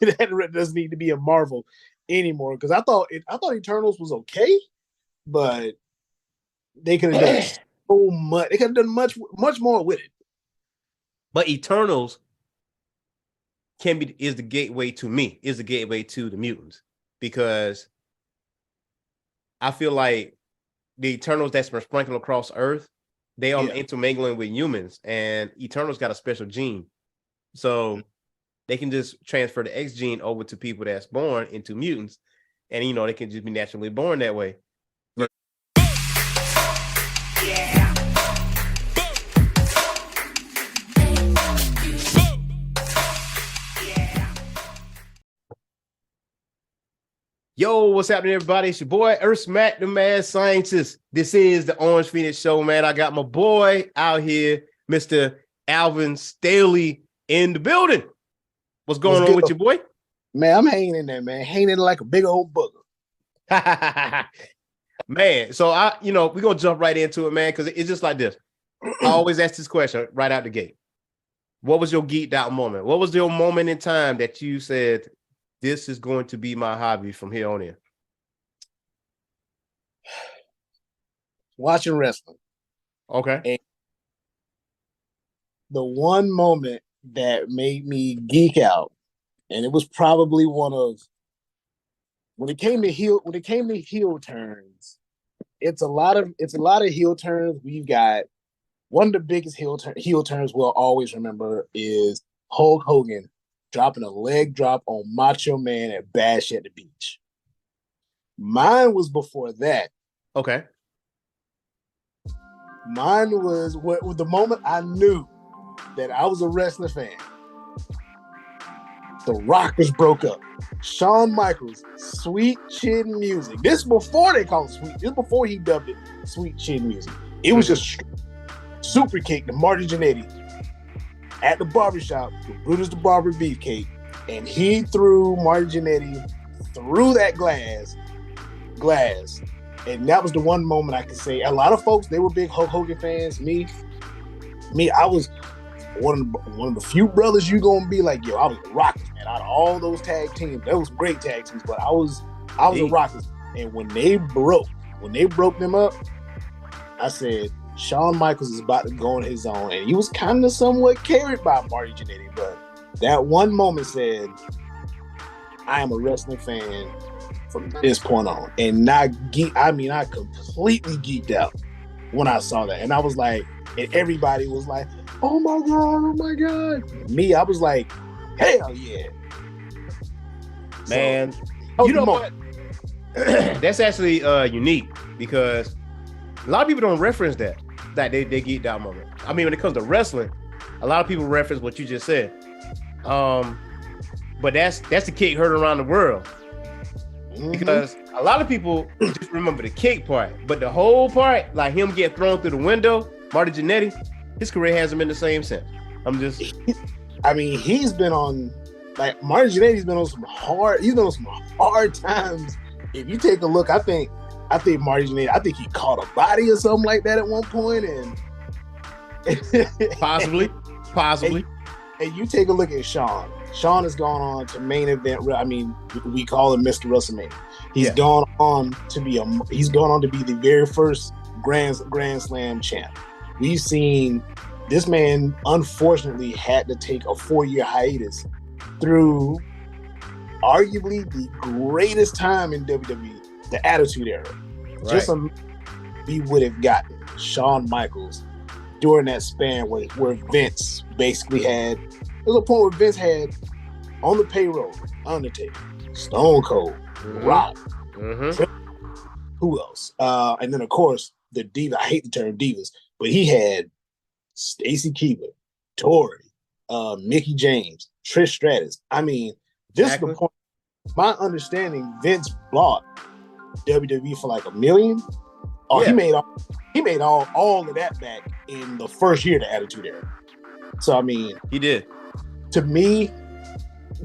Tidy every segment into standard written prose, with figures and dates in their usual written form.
that doesn't need to be a Marvel anymore. Because I thought Eternals was okay, but they could have done so much. They could have done much more with it. But Eternals is the gateway to the mutants, because I feel like the Eternals that's been sprinkled across Earth, they are intermingling with humans, and Eternals got a special gene, so they can just transfer the X gene over to people that's born into mutants, and they can just be naturally born that way. Yo, what's happening, everybody? It's your boy, Earth Smack, the mad scientist. This is the Orange Phoenix Show, man. I got my boy out here, Mr. Alvin Staley, in the building. What's going on with you, boy? Man, I'm hanging in there, man. Hanging in like a big old booger. Man, so we're going to jump right into it, man, because it's just like this. I always ask this question right out the gate. What was your geeked out moment? What was your moment in time that you said, this is going to be my hobby from here on in? Watching wrestling. Okay. And the one moment that made me geek out, and it was probably one of when it came to heel turns. It's a lot of heel turns. We've got one of the biggest heel turns we'll always remember is Hulk Hogan dropping a leg drop on Macho Man at Bash at the Beach. Mine was before that. Okay. Mine was the moment I knew that I was a wrestling fan. The Rockers broke up. Shawn Michaels, Sweet Chin Music. This before they called it Sweet. This before he dubbed it Sweet Chin Music. It was just super kick to Marty Jannetty at the barbershop with Brutus the Barber Beefcake, and he threw Marty Jannetty through that glass, and that was the one moment I could say. A lot of folks, they were big Hulk Hogan fans. Me, I was one of the few brothers you gonna be like, yo, I was a Rockers man. Out of all those tag teams, that was great tag teams, but I was a Rockers. And when they broke them up, I said, Shawn Michaels is about to go on his own, and he was kind of somewhat carried by Marty Jannetty, but that one moment said, I am a wrestling fan from this point on. And I completely geeked out when I saw that. And I was like, and everybody was like, oh my God. Me, I was like, hell yeah. Man, so, you know what? That's actually unique, because a lot of people don't reference that they geeked out moment. I mean, when it comes to wrestling, a lot of people reference what you just said. But that's the kick heard around the world. Mm-hmm. Because a lot of people just remember the kick part, but the whole part, like him getting thrown through the window, Marty Jannetty, his career hasn't been the same since. He's been on, like, Marty Jannetty's been on some hard times. If you take a look, I think Marty Jannetty, he caught a body or something like that at one point, and possibly. And you take a look at Shawn. Shawn has gone on to main event. I mean, we call him Mr. WrestleMania. He's gone on to be the very first Grand Slam champ. We've seen this man, unfortunately, had to take a 4-year hiatus through arguably the greatest time in WWE, the Attitude Era. Right. We would have gotten Shawn Michaels during that span where Vince basically had. There was a point where Vince had on the payroll Undertaker, Stone Cold, Rock, who else? And then of course the diva. I hate the term divas, but he had Stacy Keibler, Tori, Mickey James, Trish Stratus. I mean, this is the point. My understanding, Vince bought WWE for like $1 million. Oh, he made all of that back in the first year of the Attitude Era. So I mean, he did. To me,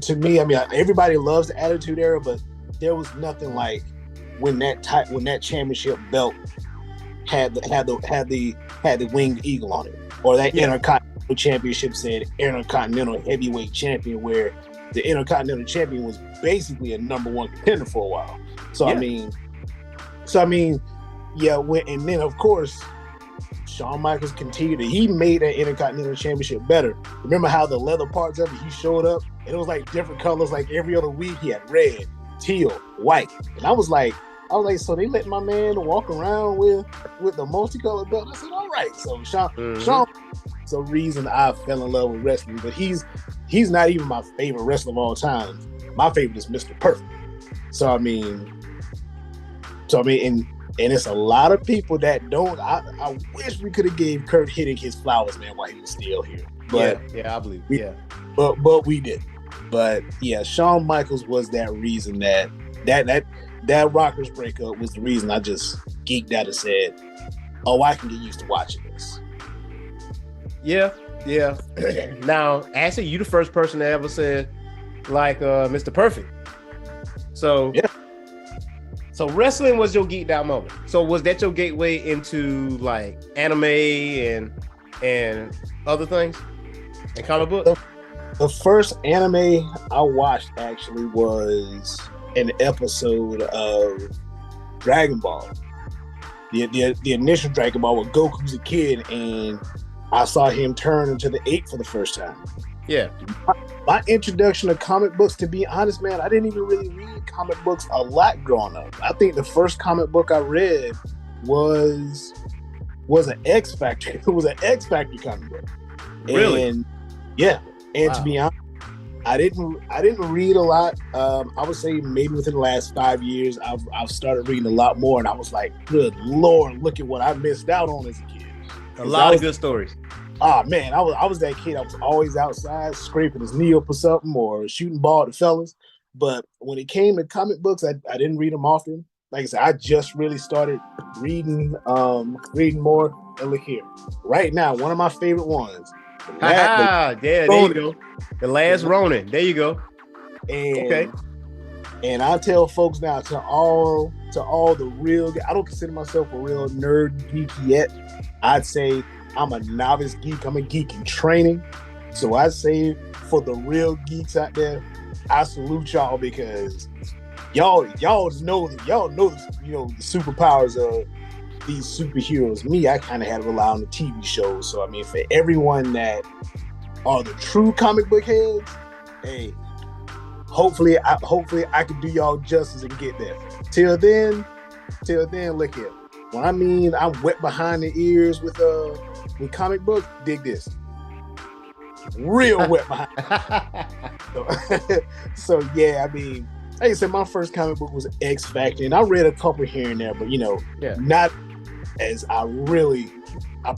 I mean, everybody loves the Attitude Era, but there was nothing like when that championship belt had the winged eagle on it, or that Intercontinental Championship said Intercontinental Heavyweight Champion, where the Intercontinental Champion was basically a number one contender for a while. So yeah. I mean, yeah. And then of course, Shawn Michaels continued. He made that Intercontinental Championship better. Remember how the leather parts of it? He showed up, and it was like different colors. Like every other week, he had red, teal, white, and I was like, so they let my man walk around with the multicolored belt. I said, all right. So Shawn, it's a reason I fell in love with wrestling, but he's not even my favorite wrestler of all time. My favorite is Mr. Perfect. So I mean, and it's a lot of people that don't. I wish we could have gave Kurt Hennig his flowers, man, while he was still here. But yeah, I believe. But we did. But yeah, Shawn Michaels was that reason that Rockers breakup was the reason I just geeked out and said, "Oh, I can get used to watching this." Yeah. Now, actually, you the first person that ever said like Mr. Perfect. So yeah. So wrestling was your geeked out moment. So was that your gateway into like anime and other things and comic books? The first anime I watched actually was an episode of Dragon Ball. The initial Dragon Ball where Goku's a kid and I saw him turn into the ape for the first time. Yeah. My introduction to comic books, to be honest, man, I didn't even really read comic books a lot growing up. I think the first comic book I read was an X Factor. It was an X Factor comic book. Really? And yeah. And wow. To be honest, I didn't read a lot. I would say maybe within the last 5 years, I've started reading a lot more, and I was like, good Lord, look at what I missed out on as a kid. A lot of good stories. Ah, man, I was that kid. I was always outside scraping his knee up or something, or shooting ball at the fellas. But when it came to comic books, I didn't read them often. Like I said, I just really started reading more. And look here, right now, one of my favorite ones. Yeah, there you go. The Last Ronin. There you go. And, okay. And I tell folks now, to all the real, I don't consider myself a real nerd geek yet. I'd say I'm a novice geek. I'm a geek in training. So I say for the real geeks out there, I salute y'all, because y'all know the superpowers of these superheroes. Me, I kind of had to rely on the TV shows. So I mean, for everyone that are the true comic book heads, hey, hopefully I can do y'all justice and get there. Till then, look here. When I mean I'm wet behind the ears with comic books, dig this. Real wet behind. So yeah, I mean, like I said, my first comic book was X Factor, and I read a couple here and there, but not as I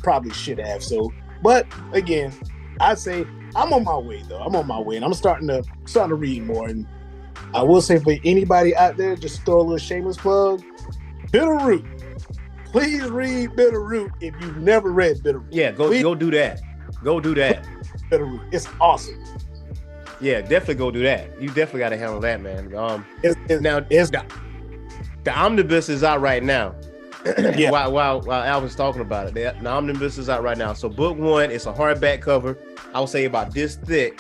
probably should have. So, but again, I'd say I'm on my way though. I'm on my way, and I'm starting to read more. And I will say, for anybody out there, just throw a little shameless plug. Bitterroot. Please read Bitterroot if you've never read Bitterroot. Yeah, go do that. Go do that. Bitterroot. It's awesome. Yeah, definitely go do that. You definitely got to handle that, man. The omnibus is out right now. Yeah. While Alvin's talking about it, the omnibus is out right now. So book one, it's a hardback cover. I would say about this thick,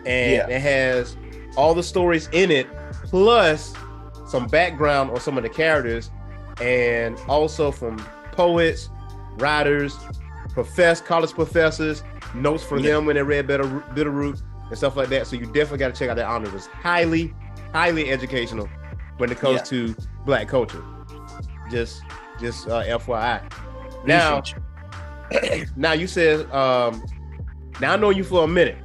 and it has all the stories in it, plus some background on some of the characters, and also from poets, writers, college professors, notes from them when they read Bitterroot and stuff like that. So you definitely got to check out that omnibus. Highly, highly educational when it comes to Black culture. Just FYI. Now you said, now I know you for a minute.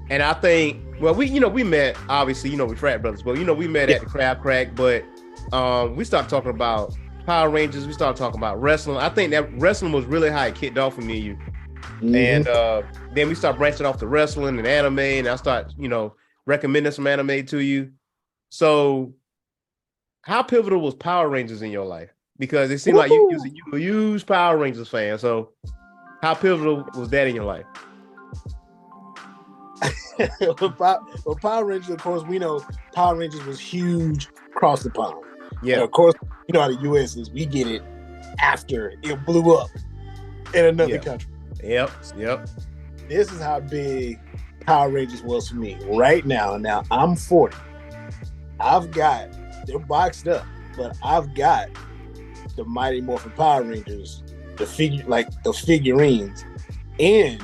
And I think, well, we met, obviously, we frat brothers, but we met at the Crab Crack, but we started talking about Power Rangers, we started talking about wrestling. I think that wrestling was really how it kicked off for me and you. Mm-hmm. And then we started branching off to wrestling and anime, and I start, recommending some anime to you. So how pivotal was Power Rangers in your life? Because it seemed like you was a huge Power Rangers fan. So how pivotal was that in your life? Well, Power Rangers, of course, we know Power Rangers was huge across the pond. Yeah. And of course, how the U.S. is. We get it after it blew up in another country. Yep. this is how big Power Rangers was for me right now. Now I'm 40. I've got, they're boxed up, but I've got the Mighty Morphin Power Rangers, the figurines in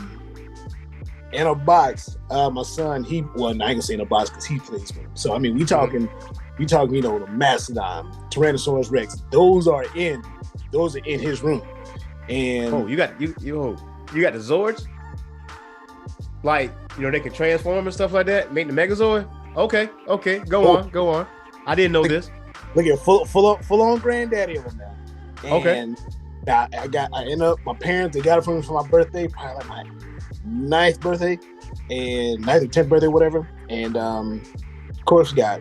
a box. My son, I ain't gonna say in a box because he plays with them. So I mean, we talking, the Mastodon, Tyrannosaurus Rex. Those are in his room. And you got the Zords, like they can transform and stuff like that, make the Megazord. Okay, go on. I didn't know this. Look at full on granddaddy of them now. And my parents, they got it for me for my birthday, probably like my 9th birthday and 9th or 10th birthday, whatever. And of course, we got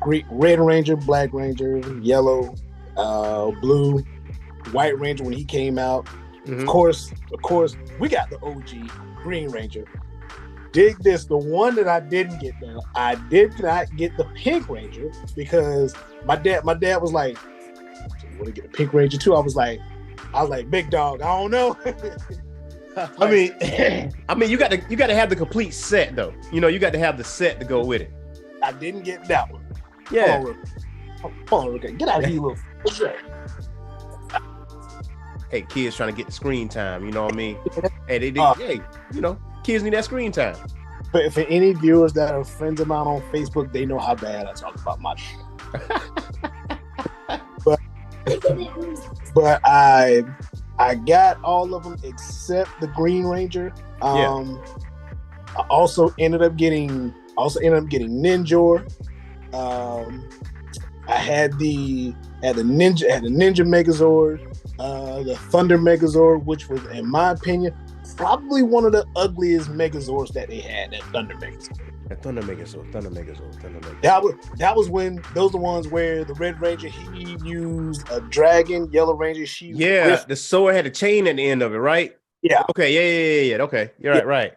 Red Ranger, Black Ranger, Yellow, Blue, White Ranger when he came out. Mm-hmm. Of course, we got the OG Green Ranger. Dig this, the one that I didn't get though. I did not get the Pink Ranger because my dad was like, "You want to get the Pink Ranger too?" I was like, "Big dog, I don't know." I mean, you got to have the complete set though. You got to have the set to go with it. I didn't get that one. Yeah. Hold on, get out of here, little. What's that? Hey, kids trying to get the screen time. You know what I mean? Hey, kids need that screen time. But for any viewers that are friends of mine on Facebook, they know how bad I talk about my shit. but I got all of them except the Green Ranger. I also ended up getting Ninjor. I had the Ninja Megazord, the Thunder Megazord, which was, in my opinion, probably one of the ugliest Megazords that they had. That Thunder Megazord. Thunder Megazord. That was when those are the ones where the Red Ranger, he used a dragon. Yellow Ranger, she the sword had a chain at the end of it, right? Yeah. Okay. Yeah. Okay, you're right.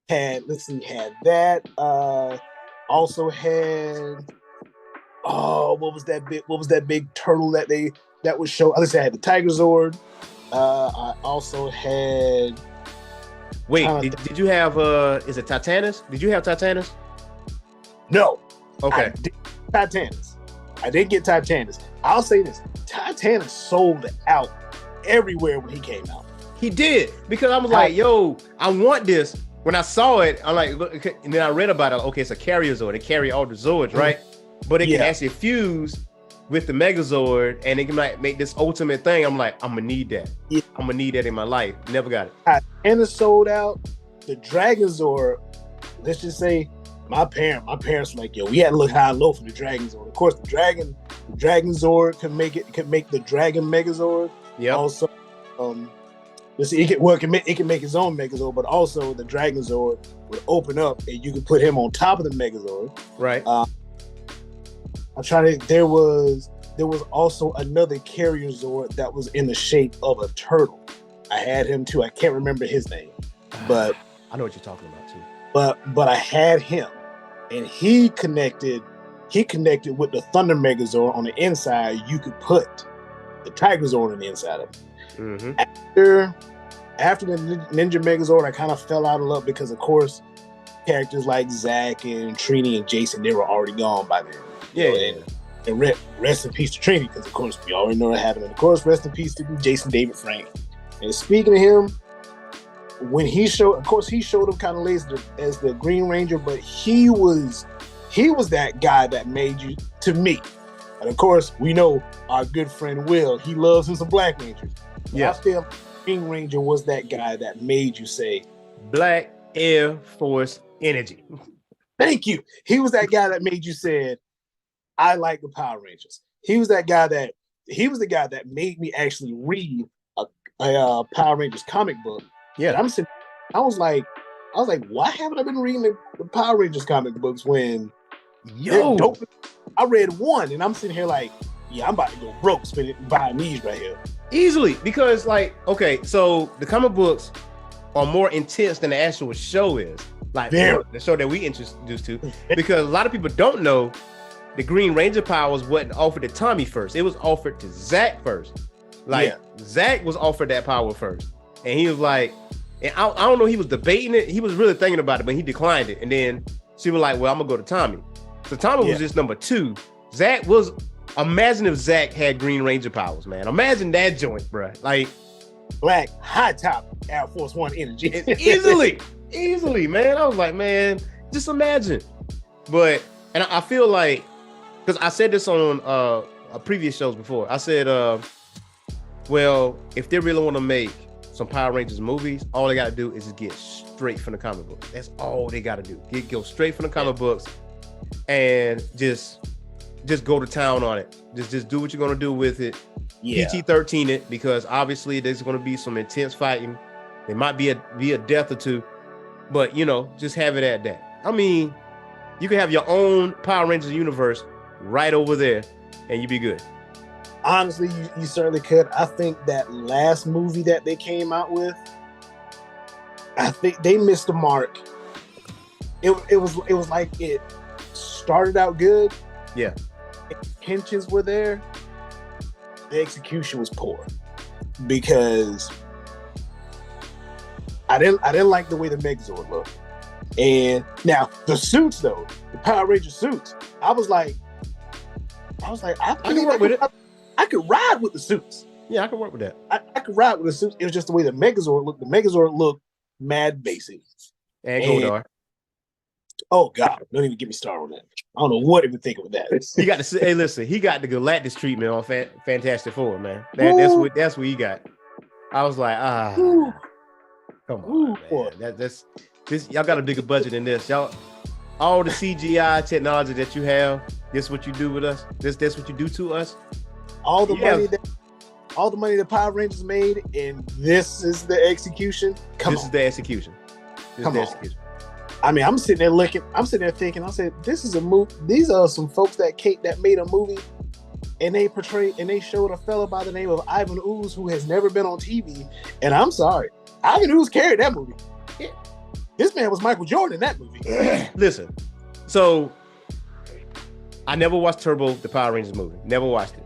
Had that. Also had. Oh, what was that big turtle that was show? I had the Tiger Zord. I also had. Wait, did you have is it Titanus? Did you have Titanus? No. Okay. I did get Titanus. I'll say this: Titanus sold out everywhere when he came out. He did, because I was like, "Yo, I want this." When I saw it, I'm like, look, and then I read about it. Okay, it's a carrier Zord. They carry all the Zords, right? But it can actually fuse with the Megazord, and it can like make this ultimate thing. I'm like, I'm gonna need that. Yeah. I'm gonna need that in my life. Never got it. Titanus sold out. The Dragon Zord. Let's just say my parents were like, yo, we had to look high and low for the Dragon Zord. Of course, the Dragon Zord could make the Dragon Megazord. Yeah. Also, it can make its own Megazord, but also the Dragon Zord would open up and you could put him on top of the Megazord. Right. There was also another carrier Zord that was in the shape of a turtle. I had him too. I can't remember his name, but I know what you're talking about too. But I had him, and he connected with the Thunder Megazord on the inside. You could put the Tiger Zord on the inside of him. Mm-hmm. After the Ninja Megazord, I kind of fell out of love because, of course, characters like Zack and Trini and Jason, they were already gone by then. Yeah. And rest in peace to Trini, because, of course, we already know what happened. And, of course, rest in peace to Jason David Frank. And speaking of him, when he showed up kind of late as the Green Ranger, but he was that guy that made you, to me. And, of course, we know our good friend Will, he loves him some Black Rangers. Yeah. I feel Green Ranger was that guy that made you say, Black Air Force Energy. Thank you. He was that guy that made you say, I like the Power Rangers. He was the guy that made me actually read a Power Rangers comic book. Yeah. And I was like, why haven't I been reading the Power Rangers comic books when I read one and I'm sitting here like, yeah, I'm about to go broke buying these right here. Easily, because so the comic books are more intense than the actual show is. Like the show that we introduced to. Because a lot of people don't know the Green Ranger powers wasn't offered to Tommy first. It was offered to Zack first. Zack was offered that power first. And he was like, And I don't know, he was debating it. He was really thinking about it, but he declined it. And then she was like, well, I'm gonna go to Tommy. So Tommy was just number 2. Zach was, imagine if Zach had Green Ranger powers, man. Imagine that joint, bro. Like black high top Air Force One energy. easily, man. I was like, man, just imagine. But, and I feel like, because I said this on previous shows before. I said, well, if they really want to make some Power Rangers movies, all they got to do is just get straight from the comic books. That's all they got to do. Go straight from the comic books and just go to town on it. Just do what you're going to do with it. Yeah. PG-13 it, because obviously there's going to be some intense fighting. There might be a death or two, but just have it at that. I mean, you can have your own Power Rangers universe right over there and you'd be good. Honestly, you certainly could. I think that last movie that they came out with, I think they missed the mark. It was like it started out good. Yeah. Intentions were there. The execution was poor because I didn't like the way the Megazord looked. And now the suits though, the Power Ranger suits, I was like, I can work with it. I could ride with the suits. Yeah, I can work with that. I could ride with the suits. It was just the way the Megazord looked. The Megazord looked mad basic. And Goldar. Oh God, don't even get me started on that. I don't know what even think of that. He got to hey, listen, he got the Galactus treatment on Fantastic Four, man. That's what he got. I was like, come on, man. That's this. Y'all got a bigger budget than this. Y'all, all the CGI technology that you have, this what you do with us. That's what you do to us. All the money that Power Rangers made, and this is the execution. This is the execution. I mean, I'm sitting there thinking, I said, this is a movie. These are some folks that made a movie, and they showed a fella by the name of Ivan Ooze who has never been on TV. And I'm sorry, Ivan Ooze carried that movie. Yeah. This man was Michael Jordan in that movie. Listen, so I never watched Turbo, the Power Rangers movie. Never watched it.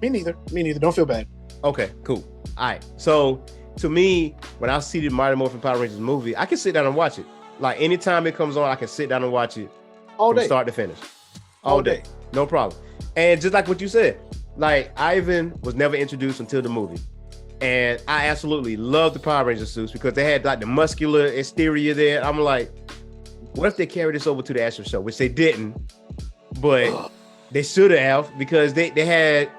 Me neither. Don't feel bad. Okay, cool. All right. So to me, when I see the Mighty Morphin Power Rangers movie, I can sit down and watch it. Like anytime it comes on, I can sit down and watch it all day, from start to finish. All day. No problem. And just like what you said, like Ivan was never introduced until the movie. And I absolutely love the Power Ranger suits because they had like the muscular exterior there. I'm like, what if they carried this over to the actual show? Which they didn't, but they should have, because they had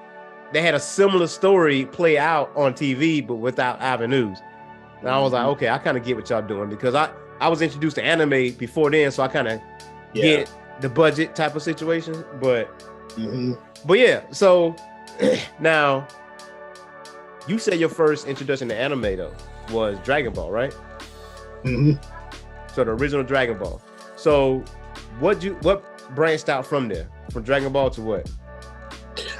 a similar story play out on TV, but without Ivan Ooze. And I was like, okay, I kind of get what y'all doing, because I was introduced to anime before then, so I kind of get the budget type of situation. But yeah, so now you said your first introduction to anime though was Dragon Ball, right? So the original Dragon Ball. So what branched out from there? From Dragon Ball to what?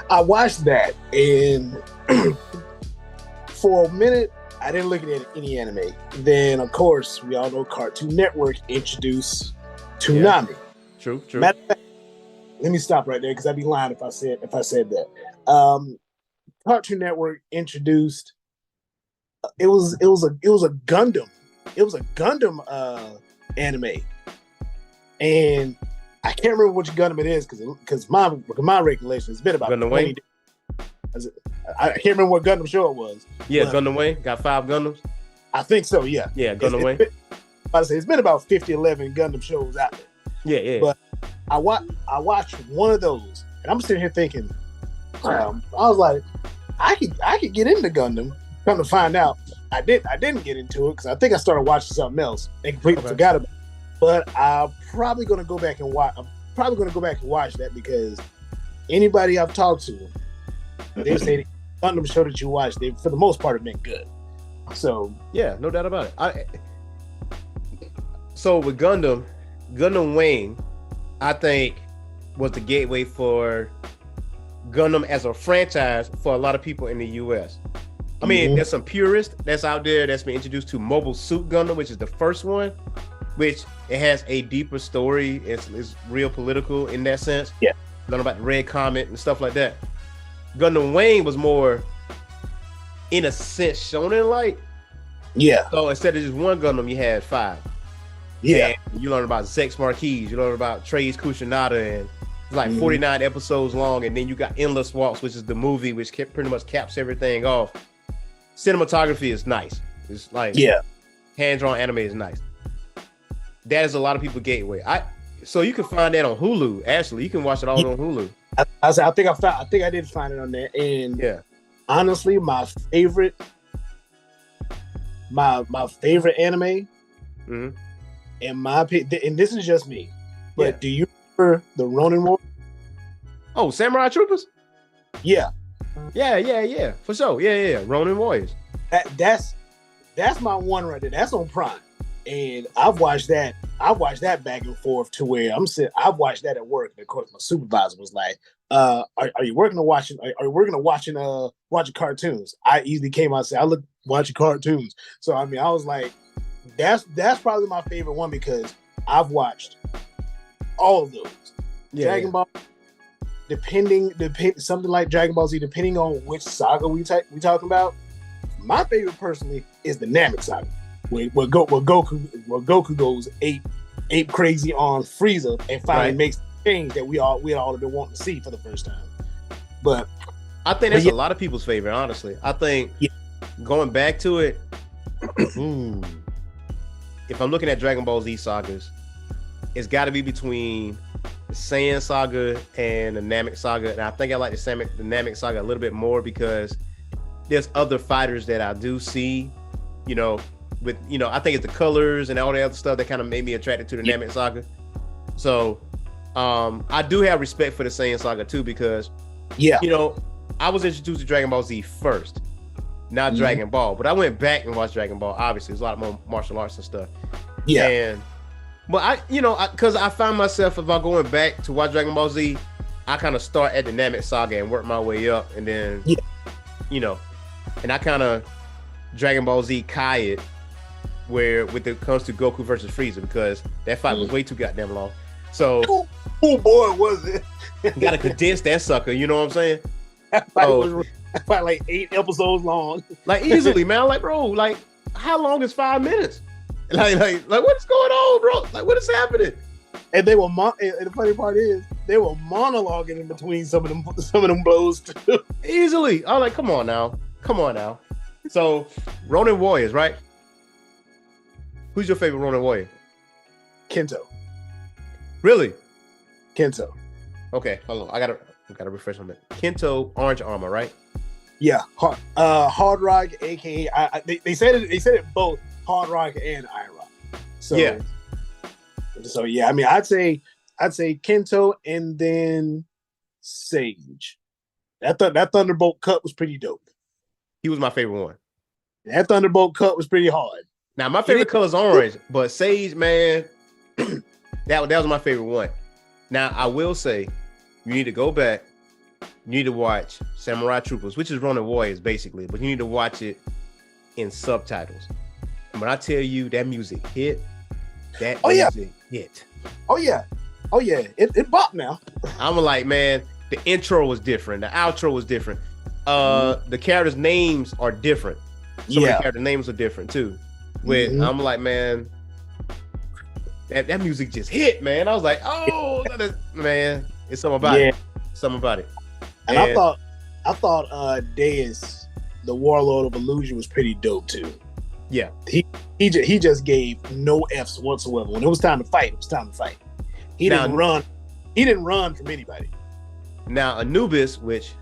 I watched that, and for a minute I didn't look at any anime. Then of course we all know Cartoon Network introduced Toonami. True. Matter of fact, let me stop right there because I'd be lying if I said that. Cartoon Network introduced it was a Gundam. It was a Gundam anime, and I can't remember which Gundam it is because my recollection has been about Gundam Wing. I can't remember what Gundam show it was. Yeah, Gundam Wing got 5 Gundams. I think so. Yeah. Yeah, Gundam Wing. It's been about 50, 11 Gundam shows out there. Yeah. But I watched one of those, and I'm sitting here thinking, I was like, I could get into Gundam. Come to find out, I didn't get into it because I think I started watching something else and completely forgot about it. But I'm probably gonna go back and watch. That because anybody I've talked to, they say the Gundam show that you watch, they for the most part have been good. So yeah, no doubt about it. So with Gundam Wing, I think was the gateway for Gundam as a franchise for a lot of people in the US. I mean, there's some purists that's out there that's been introduced to Mobile Suit Gundam, which is the first one, which it has a deeper story. It's real political in that sense. Yeah. Learn about the Red Comet and stuff like that. Gundam Wing was more, in a sense, shonen-like, Yeah. So instead of just one Gundam, you had 5. Yeah. And you learn about Zex Marquis, you learn about Trey's Kushinaga, and it's like 49 episodes long. And then you got Endless Waltz, which is the movie which pretty much caps everything off. Cinematography is nice. It's like hand-drawn anime is nice. That is a lot of people gateway. So you can find that on Hulu. Actually, you can watch it all on Hulu. I think I did find it on there. And honestly, my favorite anime, in my opinion, and this is just me, but do you remember the Ronin War? Oh, Samurai Troopers? Yeah, for sure. Yeah. Ronin Warriors. That's my one right there. That's on Prime, and I've watched that back and forth to where I've watched that at work. And of course, my supervisor was like, "Are you working or watching? Are you working or watching cartoons?" I easily came out and said, "I look watching cartoons." So I mean, I was like, "That's probably my favorite one because I've watched all of those." Dragon Ball, depending something like Dragon Ball Z, depending on which saga we talking about. My favorite personally is the Namek saga, where Goku goes ape crazy on Frieza and finally makes the change that we all have been wanting to see for the first time. But I think that's a lot of people's favorite, honestly. I think going back to it, if I'm looking at Dragon Ball Z sagas, it's got to be between the Saiyan saga and the Namek saga. And I think I like the Namek saga a little bit more because there's other fighters that I do see, with, I think it's the colors and all the other stuff that kind of made me attracted to the Namek saga. So I do have respect for the Saiyan saga too, because, I was introduced to Dragon Ball Z first, not Dragon Ball, but I went back and watched Dragon Ball. Obviously, there's a lot more martial arts and stuff. But because I find myself, if I'm going back to watch Dragon Ball Z, I kind of start at the Namek saga and work my way up, and then, and I kind of Dragon Ball Z Kai it, where when it comes to Goku versus Frieza, because that fight was way too goddamn long. So, oh boy, was it? You got to condense that sucker. You know what I'm saying? That fight was like 8 episodes long. Like easily, man. Like, bro, like how long is 5 minutes? Like what's going on, bro? Like, what is happening? And they were and the funny part is they were monologuing in between some of them blows too. Easily. I'm like, come on now. So, Ronin Warriors, right? Who's your favorite Ronin Warrior? Kento. Really? Kento. Okay, hold on. I gotta refresh on that. Kento, orange armor, right? Yeah. Hard Rock, aka they said it both Hard Rock and Iron Rock. So yeah, I mean, I'd say Kento and then Sage. That Thunderbolt cut was pretty dope. He was my favorite one. That Thunderbolt cut was pretty hard. Now my favorite color is orange, but Sage, man, that was my favorite one. Now I will say, you need to go back. You need to watch Samurai Troopers, which is Ronin Warriors basically, but you need to watch it in subtitles. And when I tell you that music hit, music hit. Oh yeah. It bopped now. I'm like, man, the intro was different. The outro was different. The characters' names are different. Some of the character names are different too. I'm like, man, that music just hit, man. I was like, oh, man, it's something about it. Something about it. And I thought Deus, the Warlord of Illusion, was pretty dope too. Yeah. He just gave no F's whatsoever. When it was time to fight, it was time to fight. He didn't run from anybody. Now Anubis is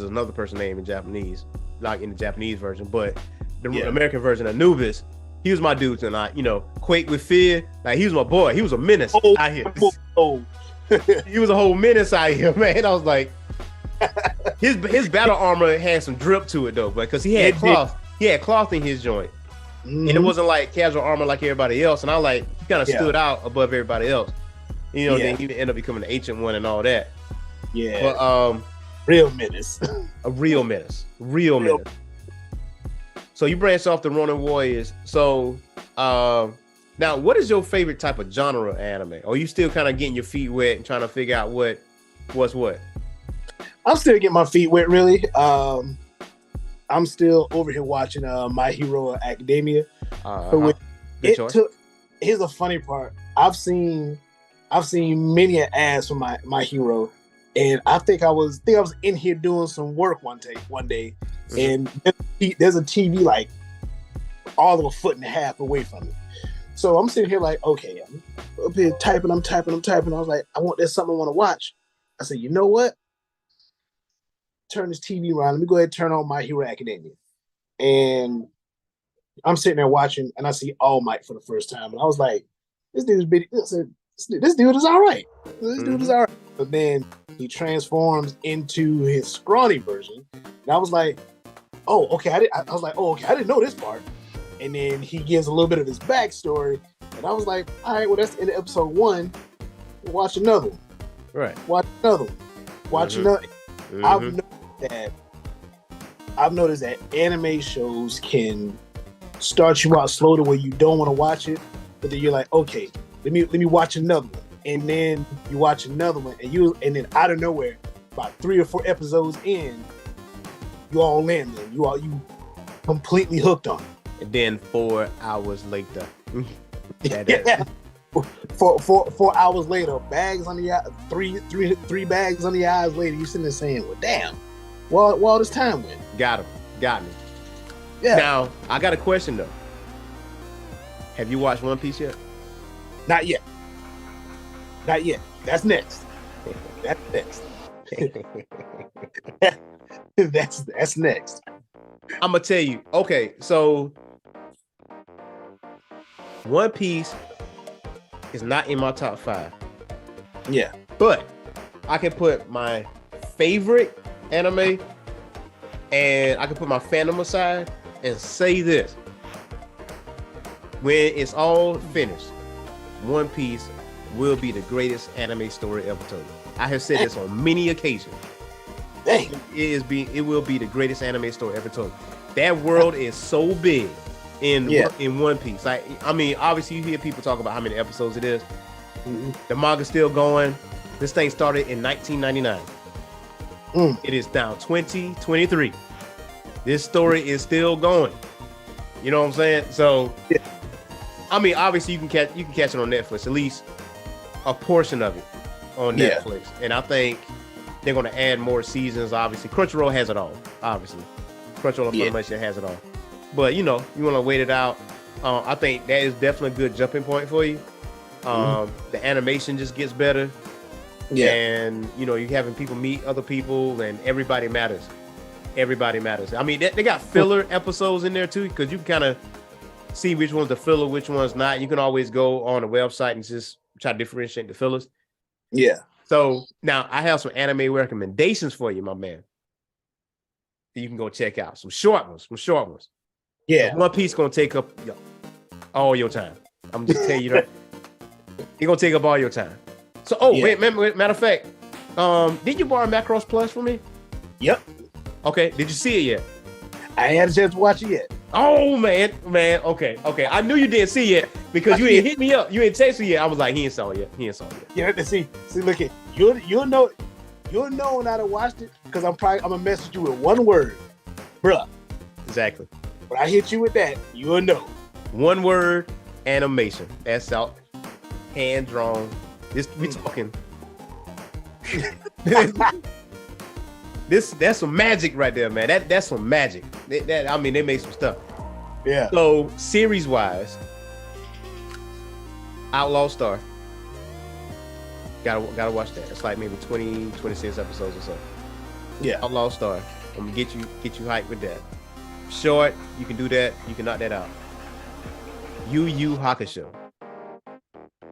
another person name in Japanese, like in the Japanese version, but the American version, Anubis, he was my dude tonight. Quake with Fear, like he was my boy. He was a menace out here. He was a whole menace out here, man. I was like, his battle armor had some drip to it though, because he had cloth. He had cloth in his joint, and it wasn't like casual armor like everybody else. And I like he kind of stood out above everybody else. Then he ended up becoming an ancient one and all that. Yeah, but real menace. A real menace. So you branched off the Ronin Warriors. So now, what is your favorite type of genre of anime? Or are you still kind of getting your feet wet and trying to figure out what's what? I'm still getting my feet wet, really. I'm still over here watching My Hero Academia. So Good choice. Here's the funny part. I've seen many ads for my hero, and I think I was in here doing some work one day, and there's a TV like all of a foot and a half away from me. So I'm sitting here like, okay, I'm up here typing. I was like, there's something I want to watch. I said, you know what? Turn this TV around. Let me go ahead and turn on My Hero Academia. And I'm sitting there watching, and I see All Might for the first time, and I was like, this dude is all right. This dude is all right. But then he transforms into his scrawny version, and I was like, oh, okay. I was like, oh, okay. I didn't know this part. And then he gives a little bit of his backstory, and I was like, all right, well, that's the end of episode 1. We'll watch another one. Right. Watch another one. Watch another. I've noticed that anime shows can start you out slow to where you don't want to watch it, but then you're like, okay, let me watch another one, and then you watch another one, and then out of nowhere, about 3 or 4 episodes in, you all in there. You completely hooked on it. And then 4 hours later. Yeah. 4 hours later, bags on the eye, three bags on the eyes later, you sitting there saying, well, damn, well, all this time went. Got me. Yeah. Now, I got a question though. Have you watched One Piece yet? Not yet. That's next. That's next. That's next. I'm gonna tell you. Okay, so One Piece is not in my top 5. Yeah, but I can put my favorite anime and I can put my fandom aside and say this: when it's all finished, One Piece will be the greatest anime story ever told. I have said this on many occasions. Dang. It will be the greatest anime story ever told. That world is so big in One Piece. Like, I mean, obviously you hear people talk about how many episodes it is. Mm-hmm. The manga's still going. This thing started in 1999. It is now 2023. This story is still going. You know what I'm saying? So, I mean, obviously you can catch it on Netflix, at least a portion of it on Netflix. And I think they're going to add more seasons. Obviously, Crunchyroll has it all. Obviously, Crunchyroll pretty much has it all. But you know, you want to wait it out. I think that is definitely a good jumping point for you. The animation just gets better. Yeah, and you know, you're having people meet other people, and everybody matters. Everybody matters. I mean, they got filler episodes in there too, because you can kind of see which one's the filler, which one's not. You can always go on the website and just try to differentiate the fillers. Yeah. So now I have some anime recommendations for you, my man. You can go check out some short ones. Yeah. So One Piece gonna take up all your time. I'm just telling you that. It's gonna take up all your time. So, wait, matter of fact, did you borrow Macross Plus from me? Yep. Okay, did you see it yet? I ain't had a chance to watch it yet. Oh man, okay. I knew you didn't see it because you didn't hit me up. You didn't text me yet. I was like, he ain't saw it yet. Yeah, see, look at you'll know when I done watched it because I'm gonna message you with one word, bruh. Exactly. When I hit you with that, you'll know. One word, animation. That's out. Hand drawn. We talking. That's some magic right there, man. That's some magic. I mean, they made some stuff. Yeah. So series wise, Outlaw Star. Gotta watch that. It's like maybe 20, 26 episodes or so. Yeah. Outlaw Star. I'm gonna get you hyped with that. Short, you can do that. You can knock that out. Yu Yu Hakusho.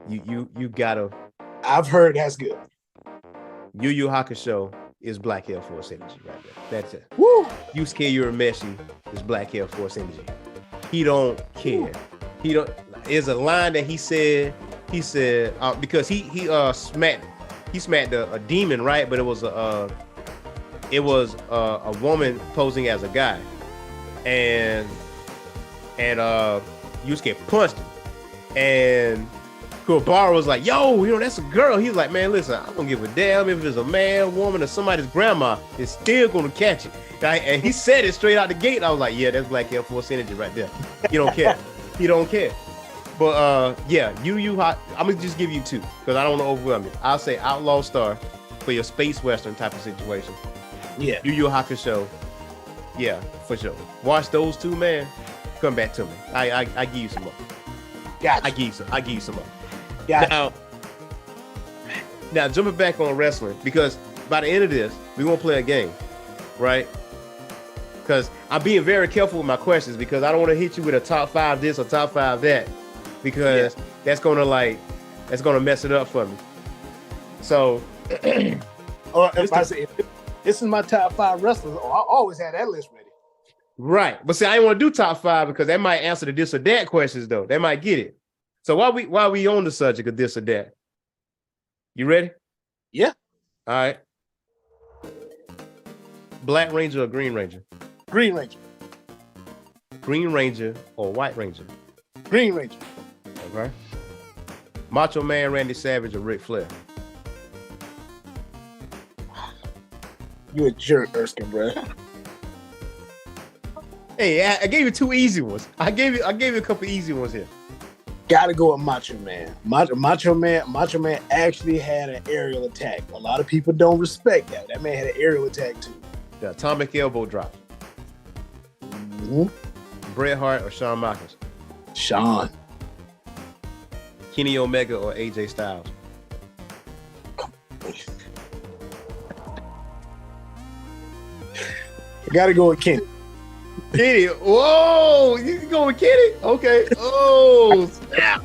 You gotta. I've heard that's good. Yu Yu Hakusho is Black Air Force energy right there. That's it. Woo! Yusuke Urameshi is Black Air Force energy. He don't care. Woo. He don't. There's a line that he said because he smacked a demon, right? But it was a woman posing as a guy, and Yusuke punched him, and Cool. Bar was like, yo, that's a girl. He's like, man, listen, I don't give a damn if it's a man, woman, or somebody's grandma. It's still gonna catch it. And he said it straight out the gate. I was like, yeah, that's Black Air Force energy right there. You don't care. You don't care. But yeah, I'm gonna just give you two because I don't want to overwhelm you. I'll say Outlaw Star for your space western type of situation. Yeah. Yu Yu Hakusho. Yeah, for sure. Watch those two, man. Come back to me. I give you some more. Gotcha. I give you some more. Gotcha. Now jumping back on wrestling, because by the end of this, we're gonna play a game, right? Because I'm being very careful with my questions because I don't want to hit you with a top 5 this or top 5 that, because that's gonna mess it up for me. So, or if I say if this is my top 5 wrestlers, I always had that list ready. Right, but see, I didn't want to do top 5 because that might answer the this or that questions though. They might get it. So while we on the subject of this or that, you ready? Yeah. All right. Black Ranger or Green Ranger? Green Ranger. Green Ranger or White Ranger? Green Ranger. Okay. Macho Man Randy Savage or Ric Flair? You a jerk, Erskine, bro. Hey, I gave you 2 easy ones. I gave you a couple easy ones here. Gotta go with Macho Man. Macho Man actually had an aerial attack. A lot of people don't respect that. That man had an aerial attack too. The atomic elbow drop. Mm-hmm. Bret Hart or Shawn Michaels? Shawn. Kenny Omega or AJ Styles? Gotta go with Kenny. Kenny. Whoa, you can go with Kenny? Okay. Oh, snap.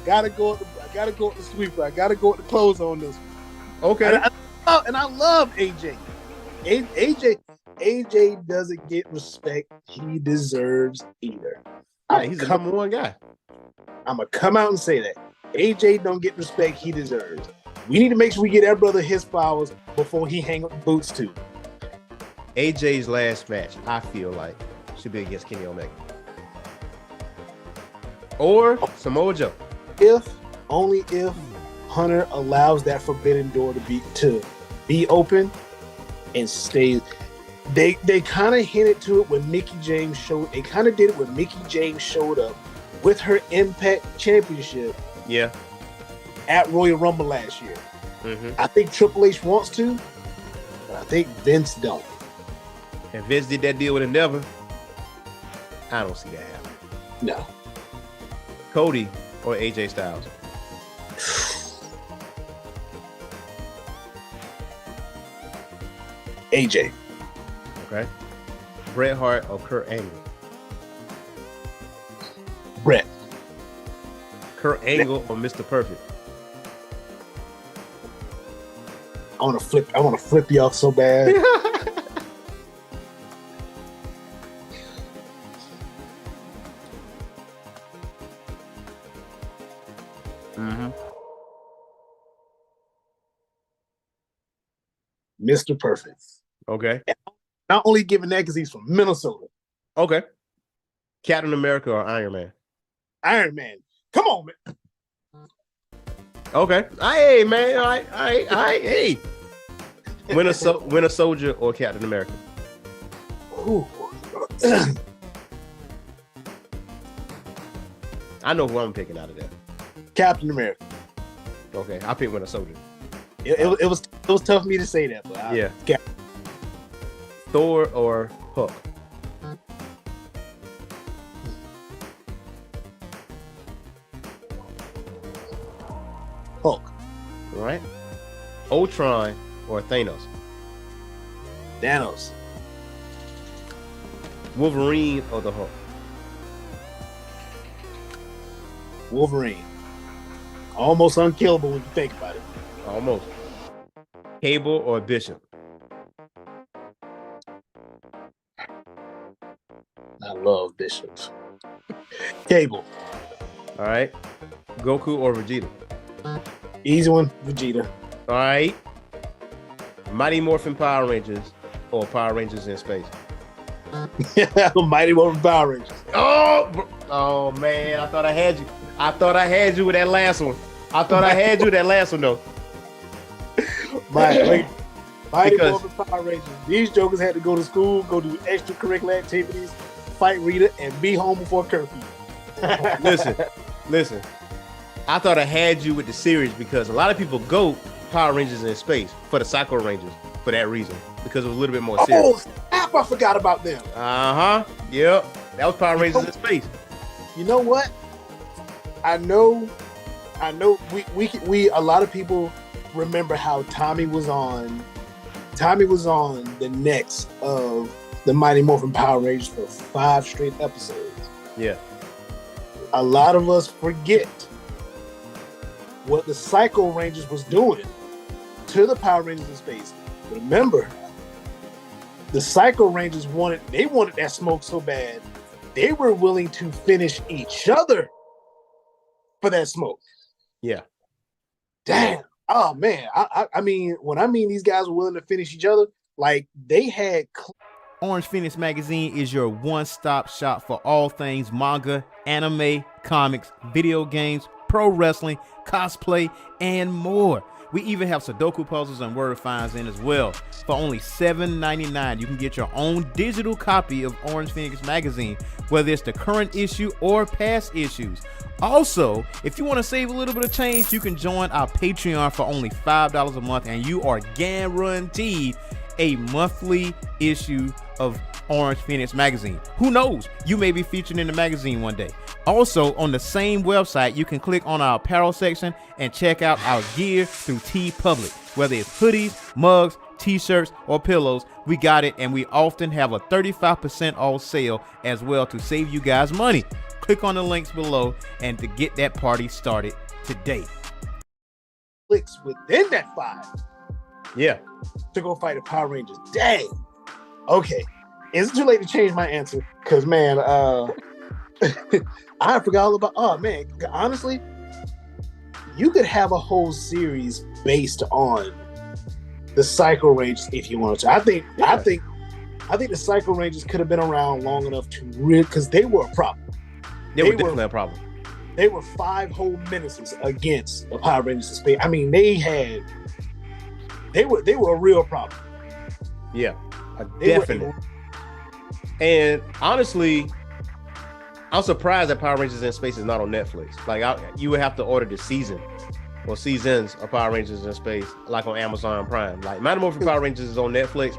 Gotta go with the sweeper. I gotta go with the close on this one. Okay. And I love AJ. AJ doesn't get respect he deserves either. Yeah, he's the number 1 guy. I'm gonna come out and say that AJ don't get respect he deserves. We need to make sure we get our brother his flowers before he hang up boots too. AJ's last match, I feel like, should be against Kenny Omega or Samoa Joe. Only if Hunter allows that forbidden door to be open and stay. They kind of hinted to it when Mickie James showed. They kind of did it when Mickie James showed up with her Impact Championship. Yeah. At Royal Rumble last year. Mm-hmm. I think Triple H wants to, but I think Vince don't. If Vince did that deal with Endeavor, I don't see that happening. No. Cody or AJ Styles? AJ. Okay. Bret Hart or Kurt Angle? Bret. Kurt Angle or Mr. Perfect? I want to flip y'all so bad. Mm-hmm. Mr. Perfect. Okay. And not only giving that because he's from Minnesota. Okay. Captain America or Iron Man? Iron Man. Come on, man. Okay. Hey, man. All right. Hey. Winter Soldier or Captain America? Ooh. I know who I'm picking out of that. Captain America. Okay, I picked Winter Soldier. It was tough for me to say that, but yeah. Thor or Hulk? Hulk. All right. Ultron or Thanos? Thanos. Wolverine or the Hulk? Wolverine. Almost unkillable when you think about it. Almost. Cable or Bishop? I love Bishop. Cable. All right. Goku or Vegeta? Easy one, Vegeta. All right. Mighty Morphin Power Rangers or Power Rangers in Space? Mighty Morphin Power Rangers. Oh man, I thought I had you. I thought I had you with that last one. I thought I had you with that last one though. Mighty Morphin Power Rangers. These jokers had to go to school, go do extracurricular activities, fight Rita, and be home before curfew. Listen. I thought I had you with the series because a lot of people go Power Rangers in space for the Psycho Rangers for that reason, because it was a little bit more serious. Oh, snap, I forgot about them. Yep. That was Power Rangers in space. You know what? I know we a lot of people remember how Tommy was on the next of the Mighty Morphin Power Rangers for 5 straight episodes. Yeah. A lot of us forget what the Psycho Rangers was doing to the Power Rangers in space. Remember, the Psycho Rangers wanted that smoke so bad, they were willing to finish each other for that smoke. Yeah. Damn. Oh man. I mean, when I mean these guys were willing to finish each other, like they had. Orange Phoenix Magazine is your one-stop shop for all things manga, anime, comics, video games, pro wrestling, cosplay, and more. We even have Sudoku puzzles and word finds in as well. For only $7.99, you can get your own digital copy of Orange Phoenix Magazine, whether it's the current issue or past issues. Also, if you want to save a little bit of change, you can join our Patreon for only $5 a month, and you are guaranteed a monthly issue of Orange Phoenix Magazine. Who knows? You may be featured in the magazine one day. Also, on the same website, you can click on our apparel section and check out our gear through TeePublic. Whether it's hoodies, mugs, t-shirts, or pillows, we got it, and we often have a 35% off sale as well to save you guys money. Click on the links below and to get that party started today. Clicks within that 5. Yeah. To go fight the Power Rangers. Dang. Okay. Is it too late to change my answer? Because, man, I forgot all about. Oh, man. Honestly, you could have a whole series based on the Psycho Rangers if you wanted to. I think the Psycho Rangers could have been around long enough to because they were a problem. They were definitely a problem. They were 5 whole menaces against the Power Rangers in space. I mean, they were a real problem. Yeah, definitely. And honestly, I'm surprised that Power Rangers in Space is not on Netflix. Like, you would have to order the season or seasons of Power Rangers in Space, like on Amazon Prime. Like, Mighty Morphin Power Rangers is on Netflix,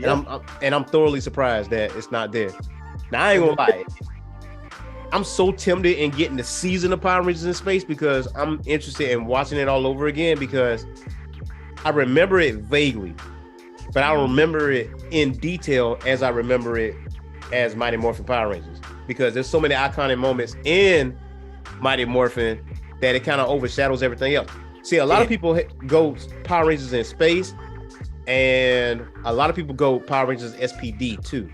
and I'm thoroughly surprised that it's not there. Now, I ain't gonna lie, I'm so tempted in getting the season of Power Rangers in Space because I'm interested in watching it all over again, because I remember it vaguely, but I don't remember it in detail as I remember it as Mighty Morphin Power Rangers, because there's so many iconic moments in Mighty Morphin that it kind of overshadows everything else. See, a lot of people go Power Rangers in Space, and a lot of people go Power Rangers SPD too.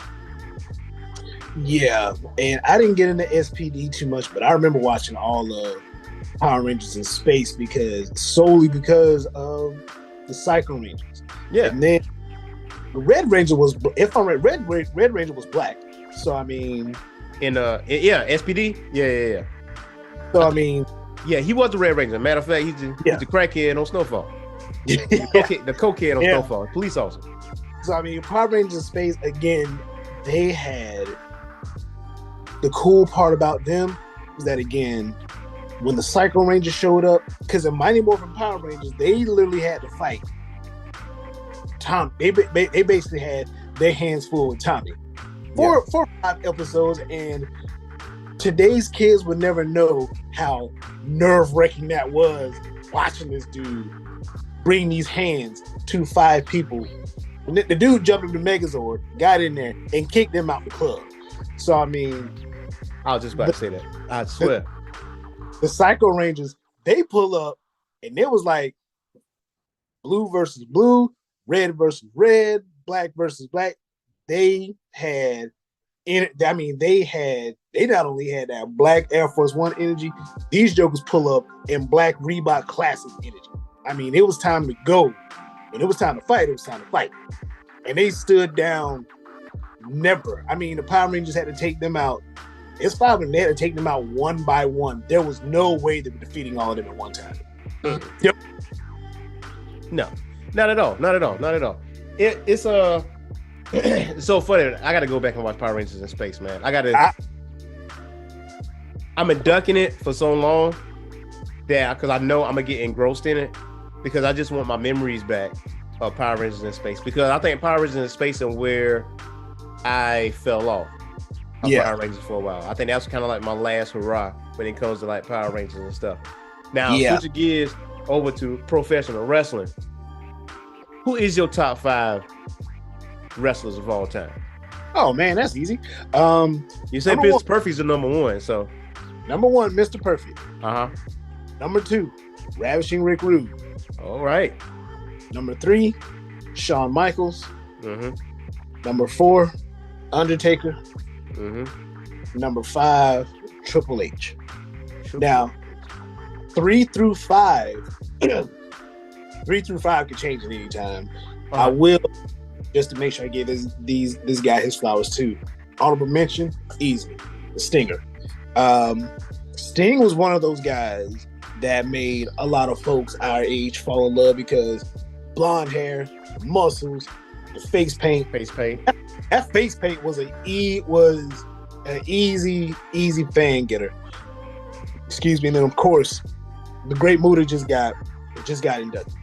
Yeah, and I didn't get into SPD too much, but I remember watching all of Power Rangers in Space solely because of the Psycho Rangers. Yeah, and then the Red Ranger was, if I'm right, Red Ranger was black. So I mean, SPD, yeah. So I mean, yeah, he was the Red Ranger. Matter of fact, he's the crackhead on Snowfall. The cokehead on Snowfall, police officer. So I mean, Power Rangers in Space again. They had the cool part about them is that again, when the Psycho Rangers showed up, because in Mighty Morphin Power Rangers, they literally had to fight Tom. They basically had their hands full with Tommy for 5 episodes, and today's kids would never know how nerve-wracking that was watching this dude bring these hands to 5 people. And the dude jumped into Megazord, got in there, and kicked them out the club. So I mean, I was just about to say that. I swear. The Psycho Rangers, they pull up, and it was like blue versus blue, red versus red, black versus black. They not only had that black Air Force One energy, these jokers pull up in black Reebok Classic energy. I mean, it was time to go. When it was time to fight, it was time to fight. And they stood down never. I mean, the Power Rangers had to take them out It's 5 of them. They had to take them out one by one. There was no way they were defeating all of them at one time. Yep. No, not at all. Not at all. Not at all. It's so funny. I got to go back and watch Power Rangers in Space, man. I'm ducking it for so long that because I know I'm gonna get engrossed in it because I just want my memories back of Power Rangers in Space because I think Power Rangers in Space and where I fell off of Power Rangers for a while. I think that's kind of like my last hurrah when it comes to like Power Rangers and stuff. Now, switching gears over to professional wrestling. Who is your top 5 wrestlers of all time? Oh man, that's easy. You say Mr. Perfect's the number 1, so number 1, Mr. Perfect. Number 2, Ravishing Rick Rude. All right. Number 3, Shawn Michaels. Number 4, Undertaker. Number 5, Triple H. Now, 3 through 5 could change at any time. I will, just to make sure I give this guy his flowers too. Honorable mention, easy, the Stinger. Sting was one of those guys that made a lot of folks our age fall in love because blonde hair, muscles, the face paint. That face paint was an easy fan getter. Excuse me. And then of course, the Great Muta just got inducted.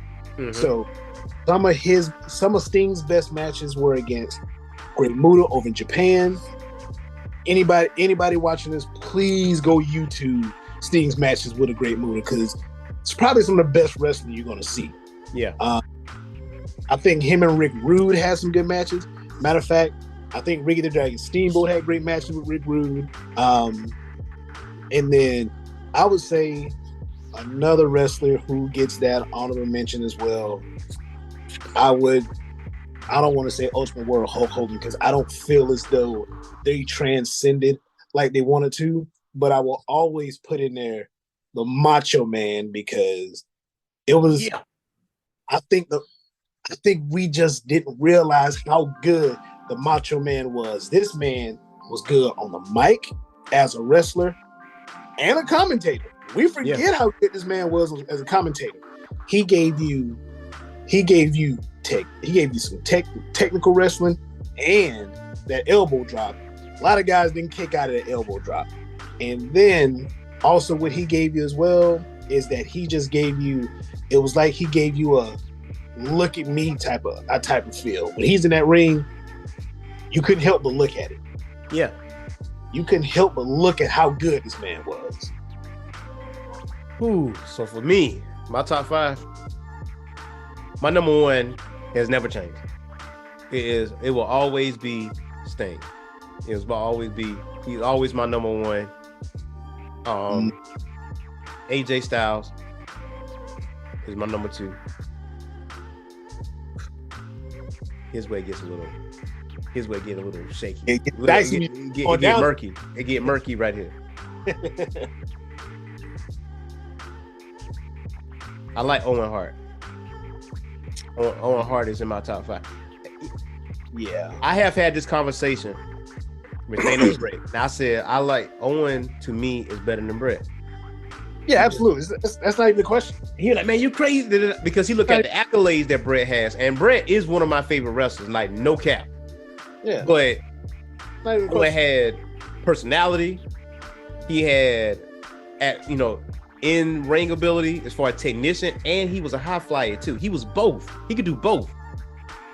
So some of Sting's best matches were against Great Muta over in Japan. Anybody watching this, please go YouTube Sting's matches with a Great Muta because it's probably some of the best wrestling you're going to see. Yeah. I think him and Rick Rude had some good matches. Matter of fact, I think Ricky the Dragon Steamboat had great matches with Rick Rude. And then I would say another wrestler who gets that honorable mention as well. I don't want to say Ultimate Warrior Hulk Hogan because I don't feel as though they transcended like they wanted to, but I will always put in there the Macho Man because it was. Yeah. I think we just didn't realize how good the Macho Man was. This man was good on the mic as a wrestler and a commentator. We forget how good this man was as a commentator. He gave you some technical wrestling and that elbow drop. A lot of guys didn't kick out of that elbow drop. And then also what he gave you as well is that he just gave you, it was like he gave you a look at me type of feel. When he's in that ring, you couldn't help but look at it. Yeah. You couldn't help but look at how good this man was. Ooh, so for me, my top 5, my number 1 has never changed. It will always be Sting. He's always my number 1. AJ Styles is my number 2. His way gets a little shaky. It get murky. It get murky right here. I like Owen Hart. Owen Hart is in my top 5. Yeah. I have had this conversation with Thanos Bray. And I said, I like Owen, to me, is better than Brett. Yeah, absolutely. That's not even the question. He's like, man, you crazy. Because he looked at the accolades that Brett has. And Brett is one of my favorite wrestlers, like no cap. Yeah. But Owen had personality. He had, in-ring ability as far as technician, and he was a high flyer too. He was both. He could do both.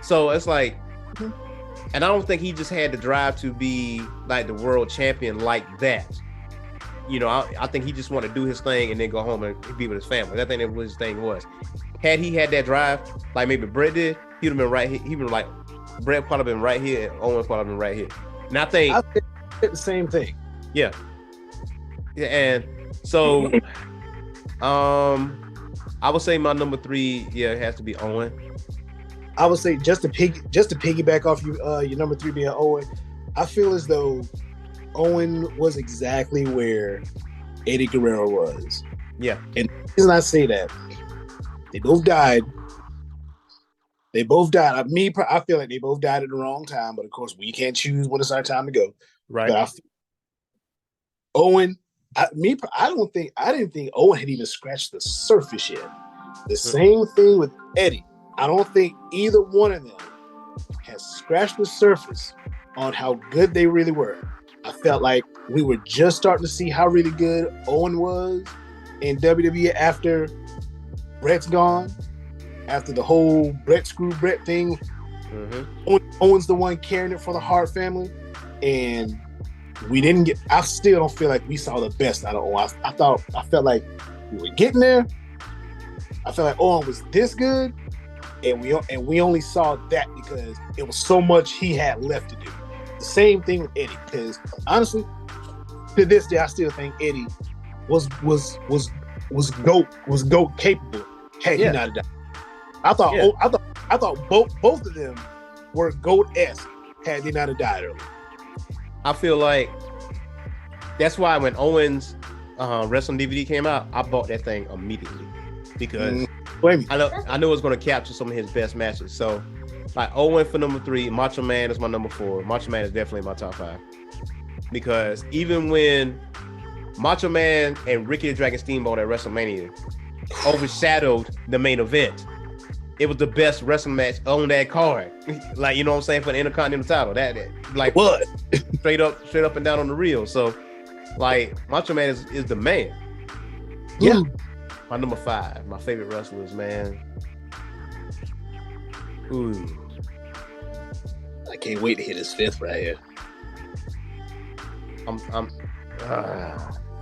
So it's like, and I don't think he just had the drive to be like the world champion like that. I think he just wanted to do his thing and then go home and be with his family. I think that was his thing was. Had he had that drive, like maybe Brett did, he'd have been right here. He'd been like, Brett probably been right here, and Owen probably been right here. And I think the same thing. Yeah. Yeah, and so I would say my number 3, it has to be Owen. I would say just to piggyback off your number 3 being Owen, I feel as though Owen was exactly where Eddie Guerrero was. Yeah. And the reason I say that, they both died. I feel like they both died at the wrong time, but of course we can't choose when it's our time to go. Right. But Owen, I didn't think Owen had even scratched the surface yet. The same thing with Eddie. I don't think either one of them has scratched the surface on how good they really were. I felt like we were just starting to see how really good Owen was in WWE after Brett's gone, after the whole Brett screw Brett thing. Owen's the one carrying it for the Hart family, and we didn't get. I still don't feel like we saw the best out of Owen. I felt like we were getting there. I felt like Owen was this good, and we only saw that because it was so much he had left to do. The same thing with Eddie, because honestly, to this day, I still think Eddie was GOAT capable had he not died. I thought both of them were GOAT-esque had they not have died early. I feel like that's why when Owens wrestling DVD came out, I bought that thing immediately because I knew it was going to capture some of his best matches. So, like Owen for number 3, Macho Man is my number 4. Macho Man is definitely my top 5 because even when Macho Man and Ricky the Dragon Steamboat at WrestleMania overshadowed the main event, it was the best wrestling match on that card. Like, you know what I'm saying, for the Intercontinental title. That like what? straight up and down on the reel. So, like, Macho Man is the man. Yeah. My number 5, my favorite wrestlers, man. Ooh. I can't wait to hit his 5th right here.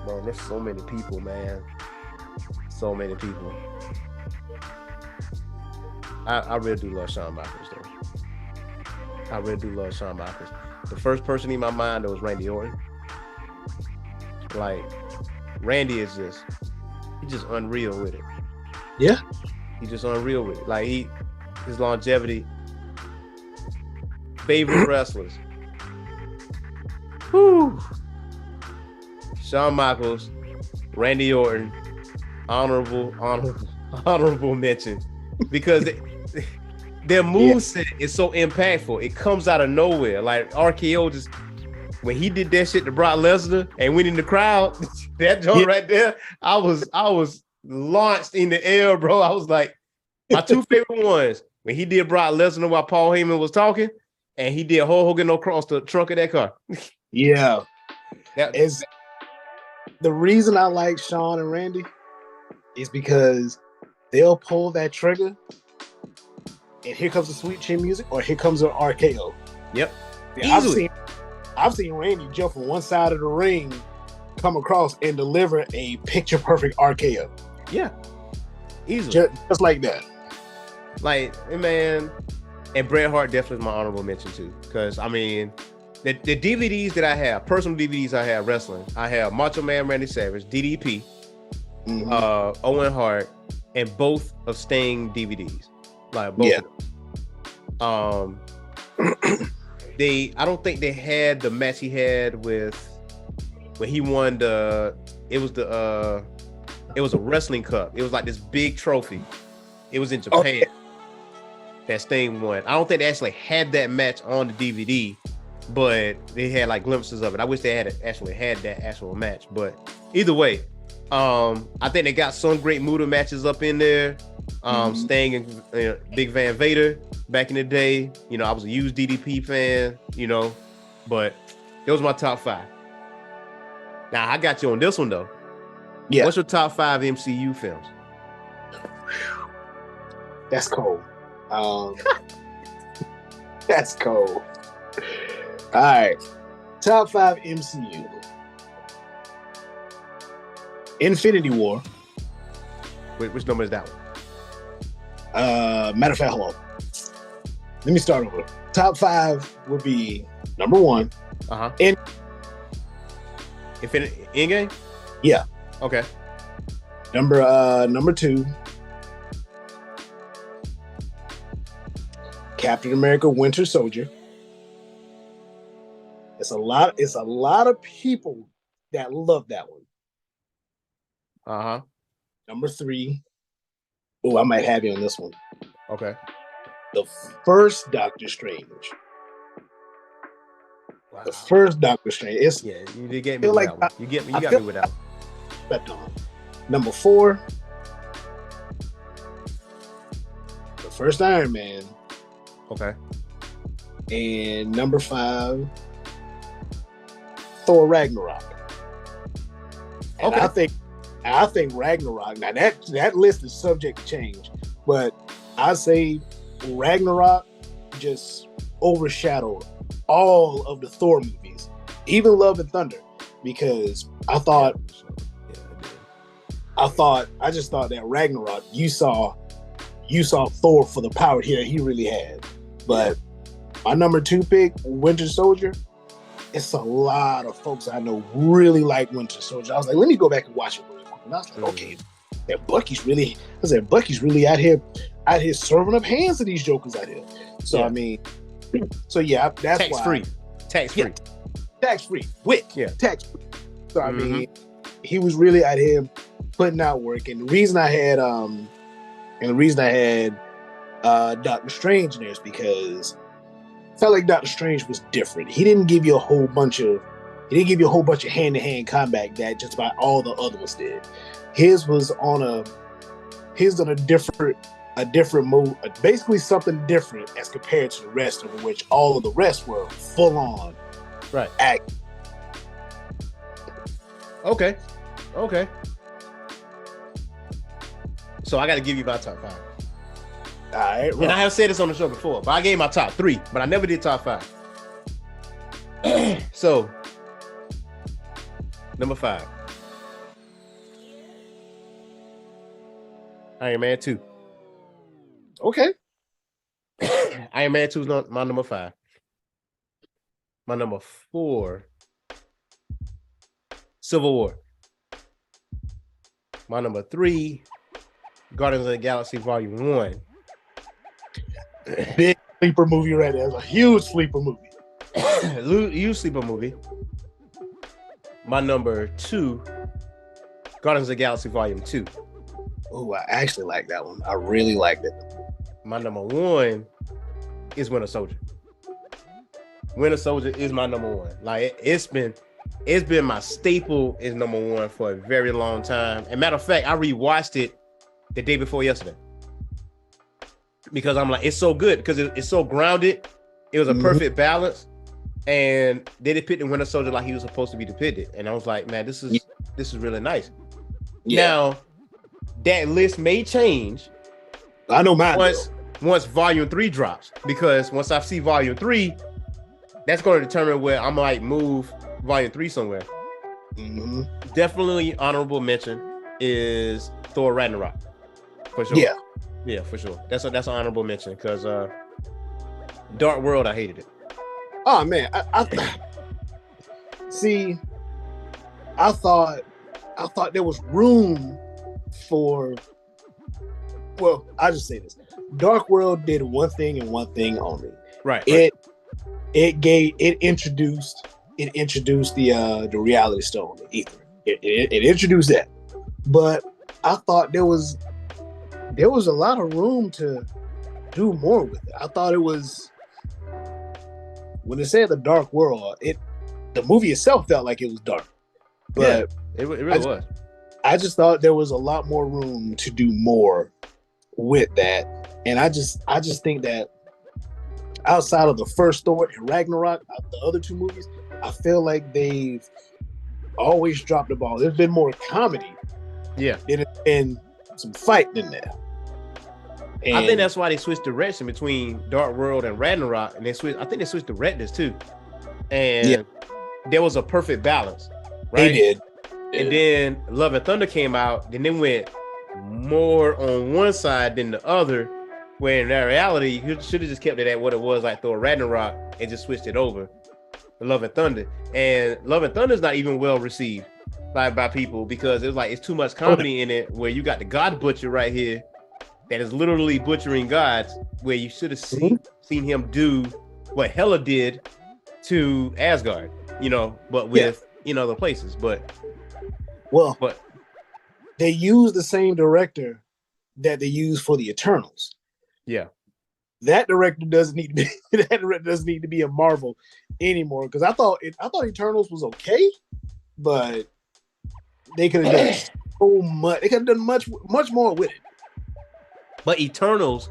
Man, there's so many people, man. So many people. I really do love Shawn Michaels, though. I really do love Shawn Michaels. The first person in my mind was Randy Orton. Like, Randy is he's just unreal with it. Yeah. He's just unreal with it. Like, his longevity. Favorite wrestlers. Whew. Shawn Michaels, Randy Orton, honorable mention, because their moveset is so impactful. It comes out of nowhere. Like RKO just when he did that shit to Brock Lesnar and went in the crowd, that joint right there, I was launched in the air, bro. I was like, my 2 favorite ones when he did Brock Lesnar while Paul Heyman was talking, and he did Hulk Hogan across the trunk of that car. Yeah, is the reason I like Shawn and Randy is because they'll pull that trigger, and here comes the sweet chin music, or here comes an RKO. Yep, yeah, I've seen Randy jump from one side of the ring, come across, and deliver a picture perfect RKO. Yeah, easily, just like that. Like, man, and Bret Hart definitely is my honorable mention too, because I mean, the DVDs that I have, personal DVDs I have wrestling, I have Macho Man Randy Savage, DDP, Owen Hart, and both of Sting DVDs. Like both of them. I don't think they had the match he had with when he won it was a wrestling cup. It was like this big trophy. It was in Japan. That Sting won. I don't think they actually had that match on the DVD, but they had like glimpses of it. I wish they had that actual match, but either way, I think they got some great Muta matches up in there. Sting and Big Van Vader back in the day. You know, I was a huge DDP fan, you know, but those are my top 5. Now I got you on this one though. Yeah. What's your top 5 MCU films? That's cold. That's cold. All right. Top 5 MCU. Infinity War. Wait, which number is that one? Matter of fact, hold on. Let me start over. Top 5 would be number 1. Infinity Endgame? Yeah. Okay. Number 2. Captain America Winter Soldier. It's a lot of people that love that one. Number 3. Oh, I might have you on this one. Okay. The first Doctor Strange. The first Doctor Strange. It's you did get me with that one. You got me with that one. Number 4, the first Iron Man. Okay. And number 5, Thor Ragnarok. And okay. I think Ragnarok. Now that list is subject to change, but I say Ragnarok just overshadowed all of the Thor movies, even Love and Thunder, because I just thought that Ragnarok, you saw Thor for the power here he really had. But my number 2 pick, Winter Soldier. It's a lot of folks I know really like Winter Soldier. I was like, let me go back and watch it really quick. And I was like, okay, Bucky's really out here serving up hands to these jokers out here. So I mean, so yeah, that's why tax free, WIC, tax free. So I mean, he was really out here putting out work. And the reason I had Doctor Strange in there is because I felt like Doctor Strange was different. He didn't give you a whole bunch of hand-to-hand combat that just about all the other ones did. His was on a different mode, basically something different as compared to the rest of which all of the rest were full on act. Okay. So I got to give you my top 5. All right, and I have said this on the show before, but I gave my top 3, but I never did top 5. So, number 5, Iron Man 2. Okay. Iron Man 2 is my number 5. My number 4, Civil War. My number 3, Guardians of the Galaxy Volume 1. Big sleeper movie right there. It's a huge sleeper movie. Huge sleeper movie. My number 2, Guardians of the Galaxy Volume 2. Oh, I actually like that one. I really liked it. My number 1 is Winter Soldier. Winter Soldier is my number 1. Like it's been my staple is number 1 for a very long time. And matter of fact, I rewatched it the day before yesterday. Because I'm like, it's so good because it's so grounded. It was a perfect balance, and they depicted Winter Soldier like he was supposed to be depicted. And I was like, man, this is really nice. Yeah. Now, that list may change. I know mine. Once Volume 3 drops, because once I see Volume 3, that's going to determine where I might move Volume 3 somewhere. Definitely honorable mention is Thor Ragnarok, for sure. Yeah, for sure. That's an honorable mention because Dark World, I hated it. Oh man, I see. I thought there was room for. Well, I just say this: Dark World did one thing and one thing only. Right. It introduced the Reality Stone, the Ether. It introduced that, but I thought there was a lot of room to do more with it. I thought it was, when it said the Dark World, the movie itself felt like it was dark, but it really was. I just thought there was a lot more room to do more with that, and I just think that outside of the first Thor and Ragnarok, the other 2 movies, I feel like they've always dropped the ball. There's been more comedy, than it's been some fight in there. And I think that's why they switched direction between Dark World and Ragnarok, and I think they switched directors too. And there was a perfect balance, right? They did. And then Love and Thunder came out, then they went more on one side than the other, where in reality, you should have just kept it at what it was like Thor Ragnarok and just switched it over to Love and Thunder. And Love and Thunder is not even well received by people because it was like it's too much comedy in it, where you got the God Butcher right here that is literally butchering gods, where you should have seen him do what Hela did to Asgard, but with the places. But they use the same director that they used for the Eternals. Yeah. that director doesn't need to be that director doesn't need to be a Marvel anymore. Because I thought Eternals was okay, but they could have done so much. They could have done much more with it. But Eternals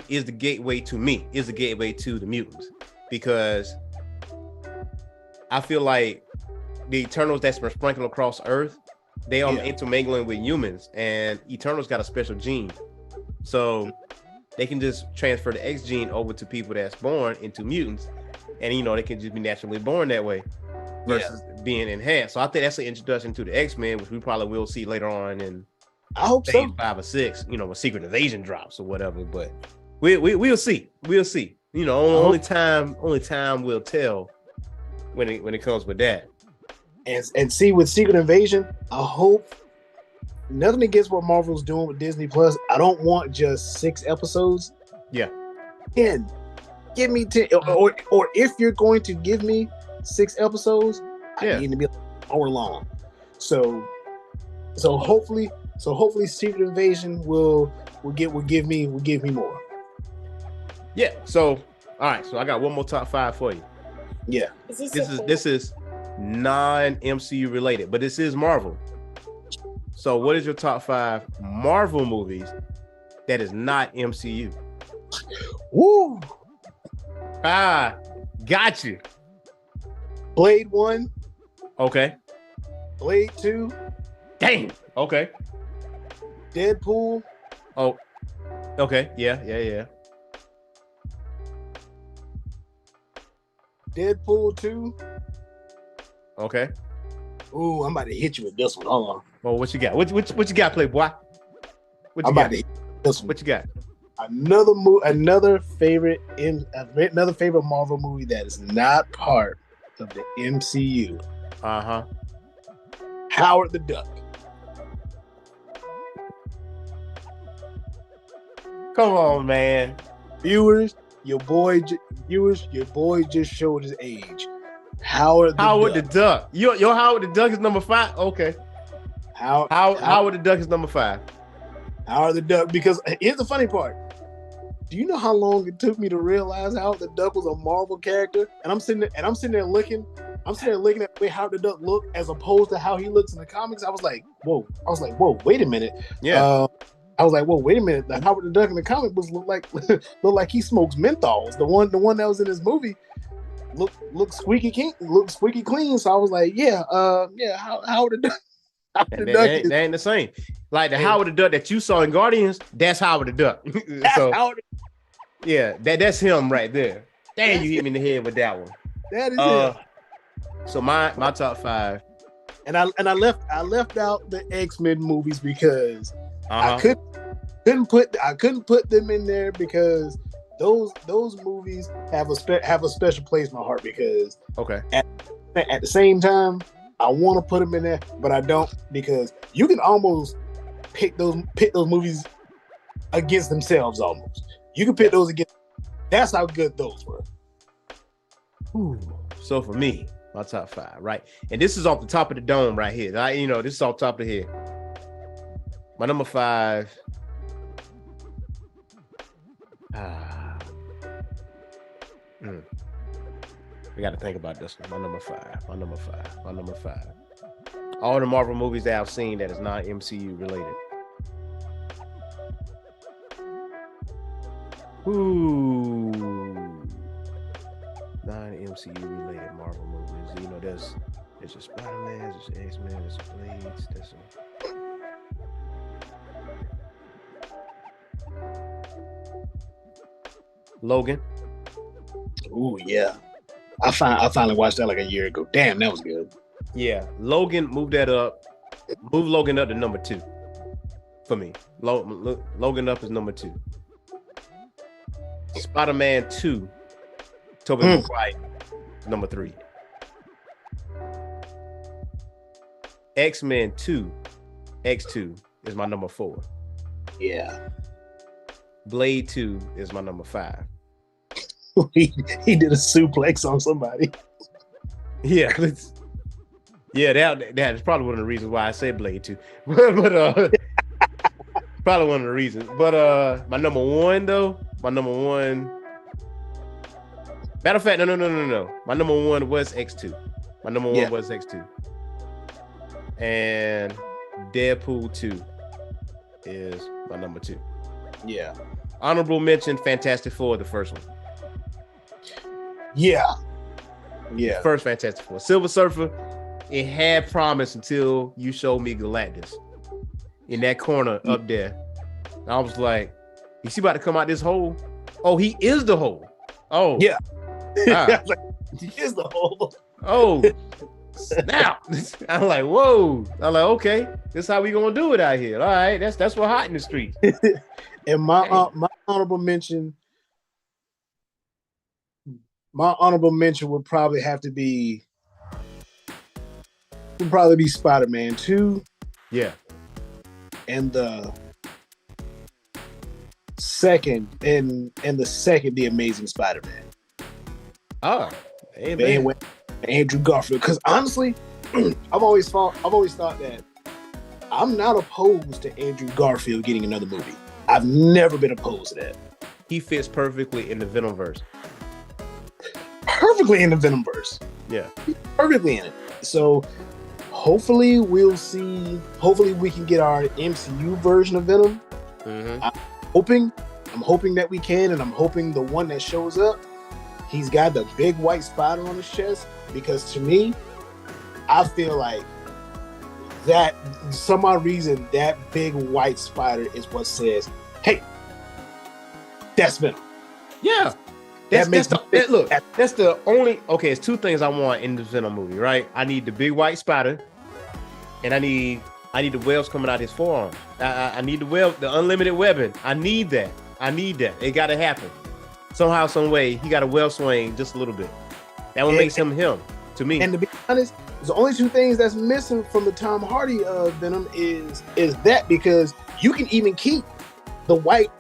is the gateway to the mutants, because I feel like the Eternals that's been sprinkled across Earth, they are intermingling with humans, and Eternals got a special gene, so they can just transfer the X gene over to people that's born into mutants, and they can just be naturally born that way versus being enhanced. So I think that's an introduction to the X-Men, which we probably will see later on in I hope so. 5 or 6, when Secret Invasion drops or whatever. But we'll see. We'll see. Only time will tell when it comes with that. And see, with Secret Invasion, I hope nothing against what Marvel's doing with Disney Plus. I don't want just 6 episodes. Yeah. 10. Give me 10. Or if you're going to give me 6 episodes, I need to be an hour long. So hopefully Secret Invasion will give me more. Yeah. So all right. So I got one more top 5 for you. Yeah. This is non-MCU related, but this is Marvel. So what is your top 5 Marvel movies that is not MCU? Woo! Got you. Blade 1. Okay. Blade 2. Damn. Okay. Deadpool. Oh. Okay. Yeah. Deadpool 2. Okay. Ooh, I'm about to hit you with this one. Hold on. Well, what you got? What you got, Playboy? I'm about to hit this one. What you got? Another favorite Marvel movie that is not part of the MCU. Howard the Duck. Come on, man. Viewers, your boy just showed his age. Howard the Duck. Your Howard the Duck is number 5. Okay. Howard the Duck is number 5. Howard the Duck, because here's the funny part. Do you know how long it took me to realize Howard the Duck was a Marvel character? And I'm sitting there looking at the way Howard the Duck looked as opposed to how he looks in the comics. I was like, whoa, wait a minute. Yeah. I was like, whoa, wait a minute. The Howard the Duck in the comic books look like he smokes menthols. The one that was in his movie looked squeaky clean. So I was like, Howard the Duck. That ain't the same. Like the Howard the Duck that you saw in Guardians, that's Howard the Duck. So that's him right there. Damn, you hit me in the head with that one. That is it. So my top 5, and I left out the X-Men movies because I couldn't put them in there because those movies have a special place in my heart, because at the same time I want to put them in there, but I don't, because you can almost pit those movies against themselves. Almost, you can pit those against. That's how good those were. Ooh. So for me, my top 5, right, and this is off the top of the dome right here. This is off the top of the head. My number 5. We got to think about this one. My number 5. All the Marvel movies that I've seen that is not MCU related. Ooh. Non-MCU related Marvel movies. There's a Spider-Man, there's a X-Men, there's a Blades, there's a Logan. Ooh, yeah. I finally watched that like a year ago. Damn, that was good. Yeah, Logan, move Logan up to number 2 for me. Logan up is number 2. Spider-Man 2, Tobey Maguire, number 3. X-Men 2, X2 is my number 4. Yeah. Blade 2 is my number 5. he did a suplex on somebody. Yeah, that is probably one of the reasons why I said Blade 2. but Probably one of the reasons. But my number one. Matter of fact, no. My number one was X2. My number one was X2. And Deadpool 2 is my number 2. Yeah. Honorable mention, Fantastic Four, the first one. Yeah. The first Fantastic Four. Silver Surfer, it had promise until you showed me Galactus in that corner up there. And I was like, is he about to come out this hole? Oh, he is the hole. Oh. Yeah. Ah. He is the hole. Oh. Snap. I'm like, whoa. I'm like, okay, this is how we gonna do it out here. All right, that's what hot in the street. And my honorable mention would probably be Spider-Man 2. Yeah. And the second, the Amazing Spider-Man. Oh, amen. Andrew Garfield. Because honestly, I've always thought that I'm not opposed to Andrew Garfield getting another movie. I've never been opposed to that. He fits perfectly in the Venomverse. Perfectly in the Venomverse. Yeah. He's perfectly in it. So hopefully we can get our MCU version of Venom. Mm-hmm. I'm hoping that we can, and I'm hoping the one that shows up, he's got the big white spider on his chest, because to me, I feel like that some odd reason that big white spider is what says, hey, that's Venom. Yeah. That's the only, okay, it's two things I want in the Venom movie, right? I need the big white spider, and I need the webs coming out his forearm. I need the unlimited webbing. I need that. It got to happen. Somehow, some way, he got a web swing just a little bit. That one makes him to me. And to be honest, the only two things that's missing from the Tom Hardy Venom is that, because you can even keep the white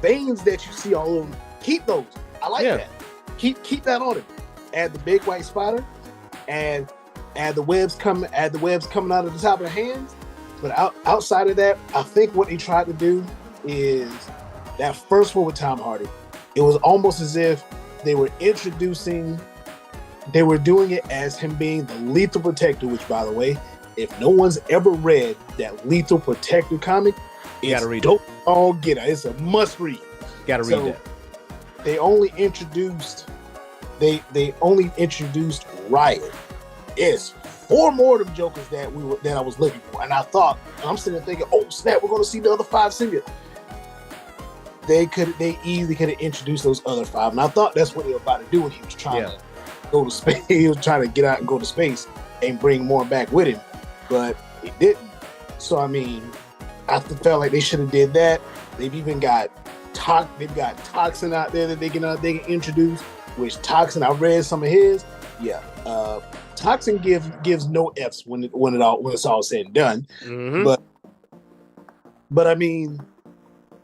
veins that you see all over him. Keep those. I like that. Keep that on him. Add the big white spider, and add the webs coming out of the top of the hands. But outside of that, I think what they tried to do is that first one with Tom Hardy. It was almost as if they were doing it as him being the Lethal Protector, which, by the way, if no one's ever read that Lethal Protector comic, you gotta read it. Oh, get it. It's a must read. Gotta read that. They only introduced Riot. It's 4 more of them Jokers that I was looking for. And I'm sitting there thinking, oh snap, we're gonna see the other 5 symbiotes. They easily could have introduced those other 5. And I thought that's what they were about to do when he was trying to go to space. He was trying to get out and go to space and bring more back with him. But he didn't. So I mean, I felt like they should have did that. They've even got Toxin out there that they can introduce, which Toxin, I read some of his. Yeah. Toxin gives no F's when it's all said and done. Mm-hmm. But I mean,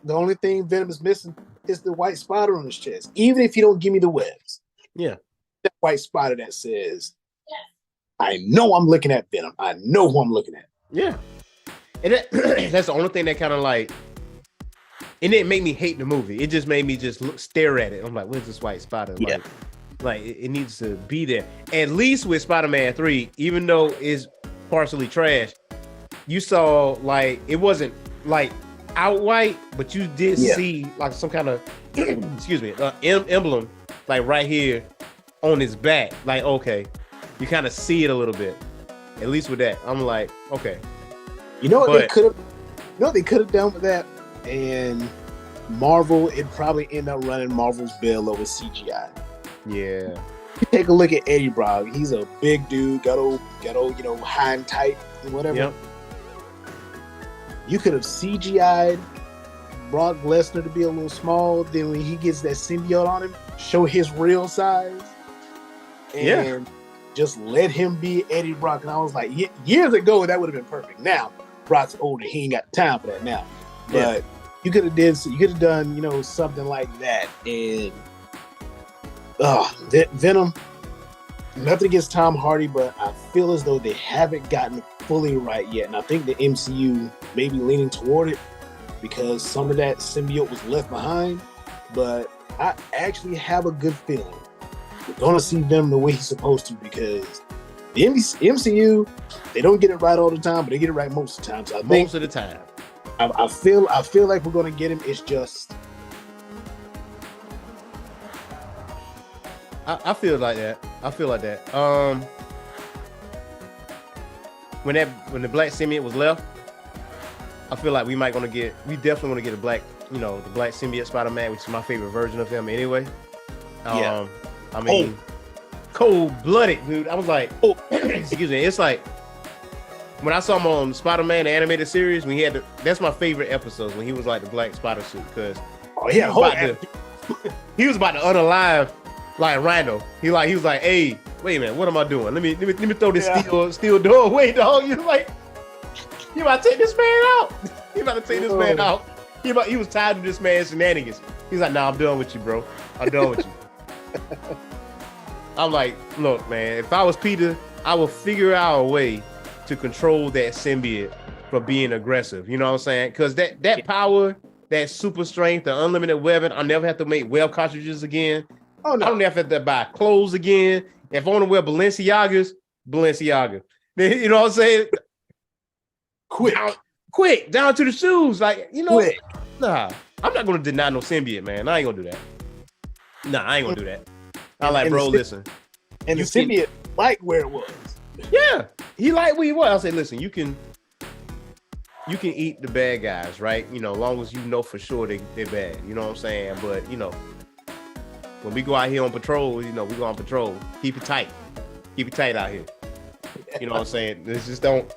the only thing Venom is missing is the white spider on his chest. Even if you don't give me the webs. Yeah. That white spider that says, I know I'm looking at Venom. I know who I'm looking at. Yeah. And that's the only thing that kind of like, it didn't make me hate the movie. It just made me stare at it. I'm like, where's this white spider? Like it needs to be there. At least with Spider-Man 3, even though it's partially trash, you saw like it wasn't like out white, but you did see like some kind of emblem like right here on his back. Like, okay, you kind of see it a little bit. At least with that, I'm like, okay. You know what they could have done with that? And Marvel, it'd probably end up running Marvel's bill over CGI. Yeah. Take a look at Eddie Brock. He's a big dude, got old, high and tight and whatever. Yep. You could have CGI'd Brock Lesnar to be a little small. Then when he gets that symbiote on him, show his real size. And just let him be Eddie Brock. And I was like, years ago, that would have been perfect. Now, Brock's older. He ain't got time for that now. But you could have done, something like that. And Venom, nothing against Tom Hardy, but I feel as though they haven't gotten it fully right yet. And I think the MCU may be leaning toward it. because some of that symbiote was left behind. But I actually have a good feeling we're gonna see them the way he's supposed to, because the MCU, they don't get it right all the time, but they get it right most of the time. So most of the time, I feel like we're gonna get him. It's just I feel like that. When the black symbiote was left, I feel like we definitely gonna get a black, the black symbiote Spider-Man, which is my favorite version of him anyway. I mean, cold-blooded, dude. I was like, excuse me. It's like when I saw him on Spider-Man the animated series, when that's my favorite episodes, when he was like the black spider suit, because he was about to unalive like Rhino. He was like, hey, wait a minute, what am I doing? Let me throw this steel door away, dog. You about to take this man out. He was tired of this man's shenanigans. He's like, nah, I'm done with you, bro. I'm done with you. I'm like, look, man, if I was Peter, I would figure out a way to control that symbiote from being aggressive. You know what I'm saying? Because that power, that super strength, the unlimited weapon, I'll never have to make web cartridges again. Oh, no. I don't have to buy clothes again. If I want to wear Balenciaga. You know what I'm saying? Quick, down to the shoes. Like, quick. Nah, I'm not going to deny no symbiote, man. I ain't going to do that. Nah, I ain't going to do that. Listen. And the symbiote liked where it was. Yeah, he liked where he was. I said, listen, you can eat the bad guys, right? As long as you know for sure they're bad. You know what I'm saying? But, when we go out here on patrol, we go on patrol. Keep it tight. Keep it tight out here. You know what I'm saying? It's just don't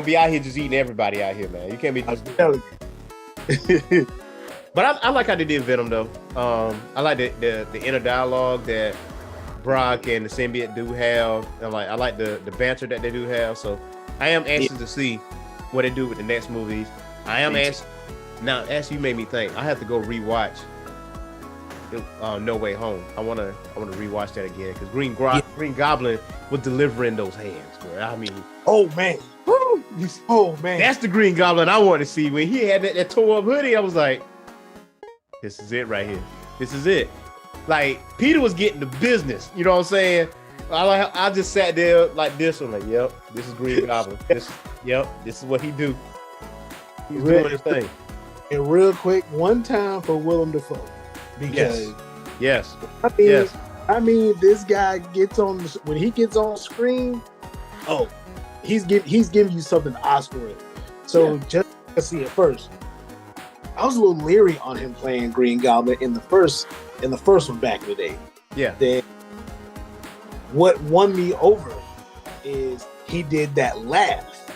be out here just eating everybody out here, man. You can't be just telling you. But I like how they did Venom though. I like the inner dialogue that Brock and the symbiote do have. I like the banter that they do have. So I am anxious to see what they do with the next movies. I am anxious. Now, as you made me think, I have to go rewatch No Way Home. I want to rewatch that again because Green Goblin was delivering those hands, bro. I mean, oh man, that's the Green Goblin I want to see. When he had that tore up hoodie, I was like, this is it right here. This is it. Like Peter was getting the business. You know what I'm saying? I just sat there like this. I'm like, yep, this is Green Goblin. This is what he do. He's doing his thing. And real quick, one time for Willem Dafoe. Because yes. I mean, this guy when he gets on screen, he's giving you something to Oscar with. So just to see it first, I was a little leery on him playing Green Goblin in the first one back in the day. Yeah. Then what won me over is he did that laugh.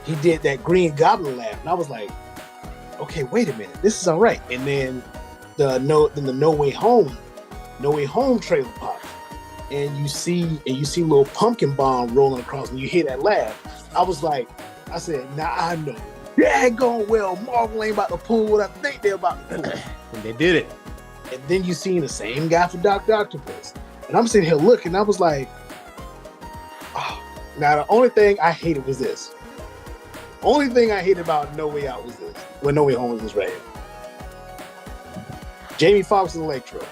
He did that Green Goblin laugh, and I was like, okay, wait a minute, this is all right. And then the No Way Home trailer pops, and you see little pumpkin bomb rolling across, and you hear that laugh. I said, now I know. Daggone well, Marvel ain't about to pull what I think they're about to pull. And they did it. And then you seen the same guy for Dr. Octopus. And I'm sitting here looking, I was like, oh. Now the only thing I hated was this. Only thing I hated about No Way Out was this. Well, No Way Home was this right here. Jamie Foxx is Electro.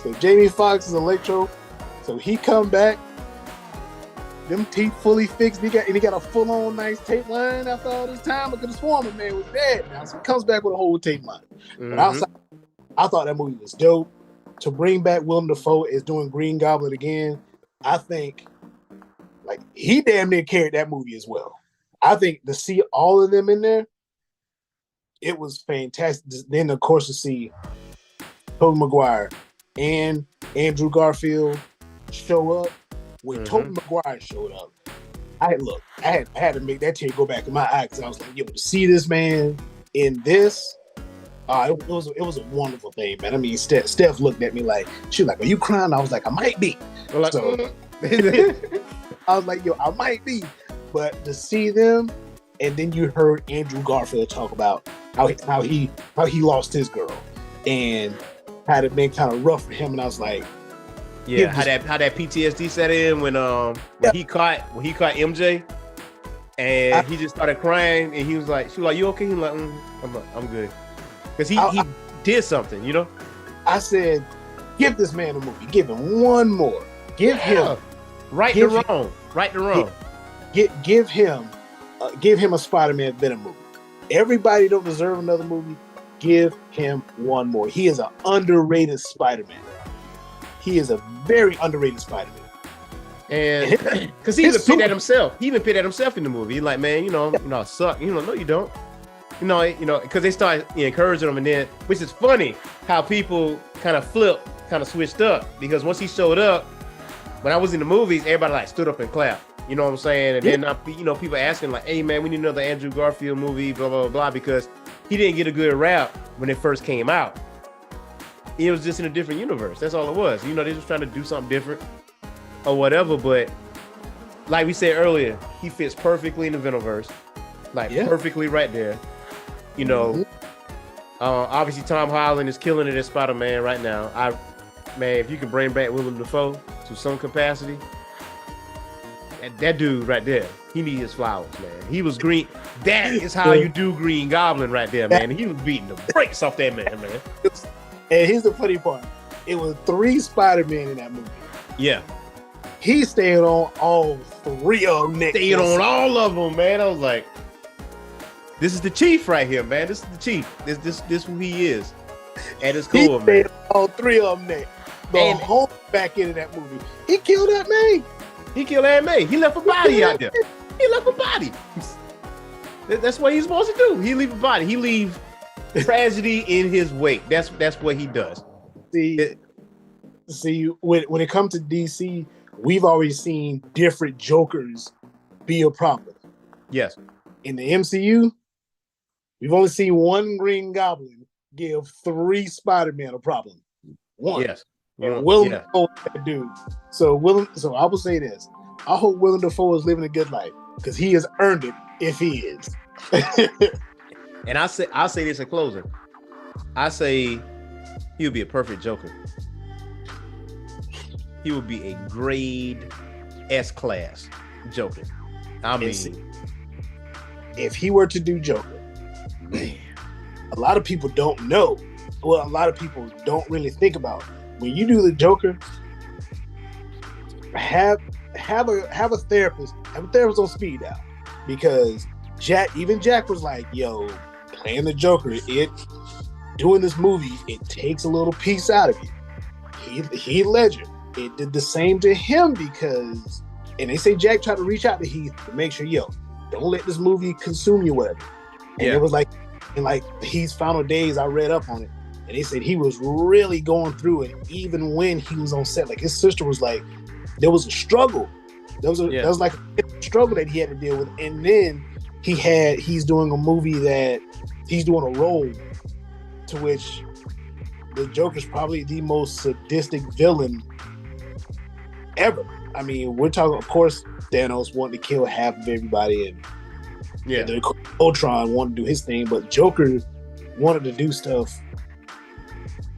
So Jamie Foxx is Electro. So he come back, them teeth fully fixed. He got a full-on nice tape line after all this time. I could have sworn the man was dead now. So he comes back with a whole tape line. Mm-hmm. But outside, I thought that movie was dope. To bring back Willem Dafoe as doing Green Goblin again, I think he damn near carried that movie as well. I think to see all of them in there, it was fantastic. Then of course to see Tobey Maguire and Andrew Garfield show up. When Tobey Maguire showed up, I had to make that tear go back in my eye because I was like, yo, to see this man in this, it was a wonderful thing, man. I mean, Steph looked at me like, she was like, are you crying? I was like, I might be. So I was like, yo, I might be. But to see them, and then you heard Andrew Garfield talk about how he lost his girl and had it been kind of rough for him, and I was like, how that PTSD set in when he caught MJ And he just started crying, and she was like, "You okay?" He was like, I'm good, because he did something, you know. I said, give this man a movie. Give him one more. Give him right the wrong. Give him a Spider-Man Venom movie. Everybody don't deserve another movie. Give him one more. He is an underrated Spider-Man. He is a very underrated Spider-Man. And because he even picked at himself. He even picked at himself in the movie. He's like, man, I suck. No, you don't. Because they started encouraging him, and then, which is funny how people kind of switched up, because once he showed up, when I was in the movies, everybody like stood up and clapped. You know what I'm saying? And then people asking like, hey man, we need another Andrew Garfield movie, blah blah blah, because he didn't get a good rap when it first came out. It was just in a different universe. That's all it was. They just trying to do something different or whatever. But like we said earlier, he fits perfectly in the Venomverse, perfectly right there. Obviously Tom Holland is killing it as Spider-Man right now. If you can bring back Willem Dafoe to some capacity, that dude right there, he needs his flowers, man. He was green. That is how you do Green Goblin right there, man. He was beating the brakes off that man. And here's the funny part. It was 3 Spider-Man in that movie. Yeah. He stayed on all 3 of them. Stayed on all of them, man. I was like, this is the chief right here, man. This is the chief. This who he is. And it's cool, man. He stayed on all 3 of them there. The whole back end of that movie. He killed that man. He killed Aunt May. He left a body out there. He left a body. That's what he's supposed to do. He leave a body. He leave tragedy in his wake. That's what he does. See, when it comes to DC, we've already seen different Jokers be a problem. Yes. In the MCU, we've only seen 1 Green Goblin give 3 Spider-Man a problem. 1. Yes. And Willem Dafoe that dude. So I will say this. I hope Willem Dafoe is living a good life, because he has earned it if he is. And I'll say this in closing. I say he would be a perfect Joker. He would be a grade S-class Joker. I mean, if he were to do Joker, man, a lot of people don't know. Well, a lot of people don't really think about. When you do the Joker, have a therapist. Have a therapist on speed dial, because Jack was like, "Yo, playing the Joker, doing this movie, it takes a little piece out of you." Heath Ledger, it did the same to him, because, and they say Jack tried to reach out to Heath to make sure, don't let this movie consume you, whatever. And it was like, in like Heath's final days, I read up on it. And they said he was really going through it, even when he was on set. Like, his sister was like, there was a struggle. There was like a struggle that he had to deal with. And then he's doing a movie that he's doing a role to which the Joker's probably the most sadistic villain ever. I mean, we're talking, of course, Thanos wanting to kill half of everybody, and Ultron wanted to do his thing, but Joker wanted to do stuff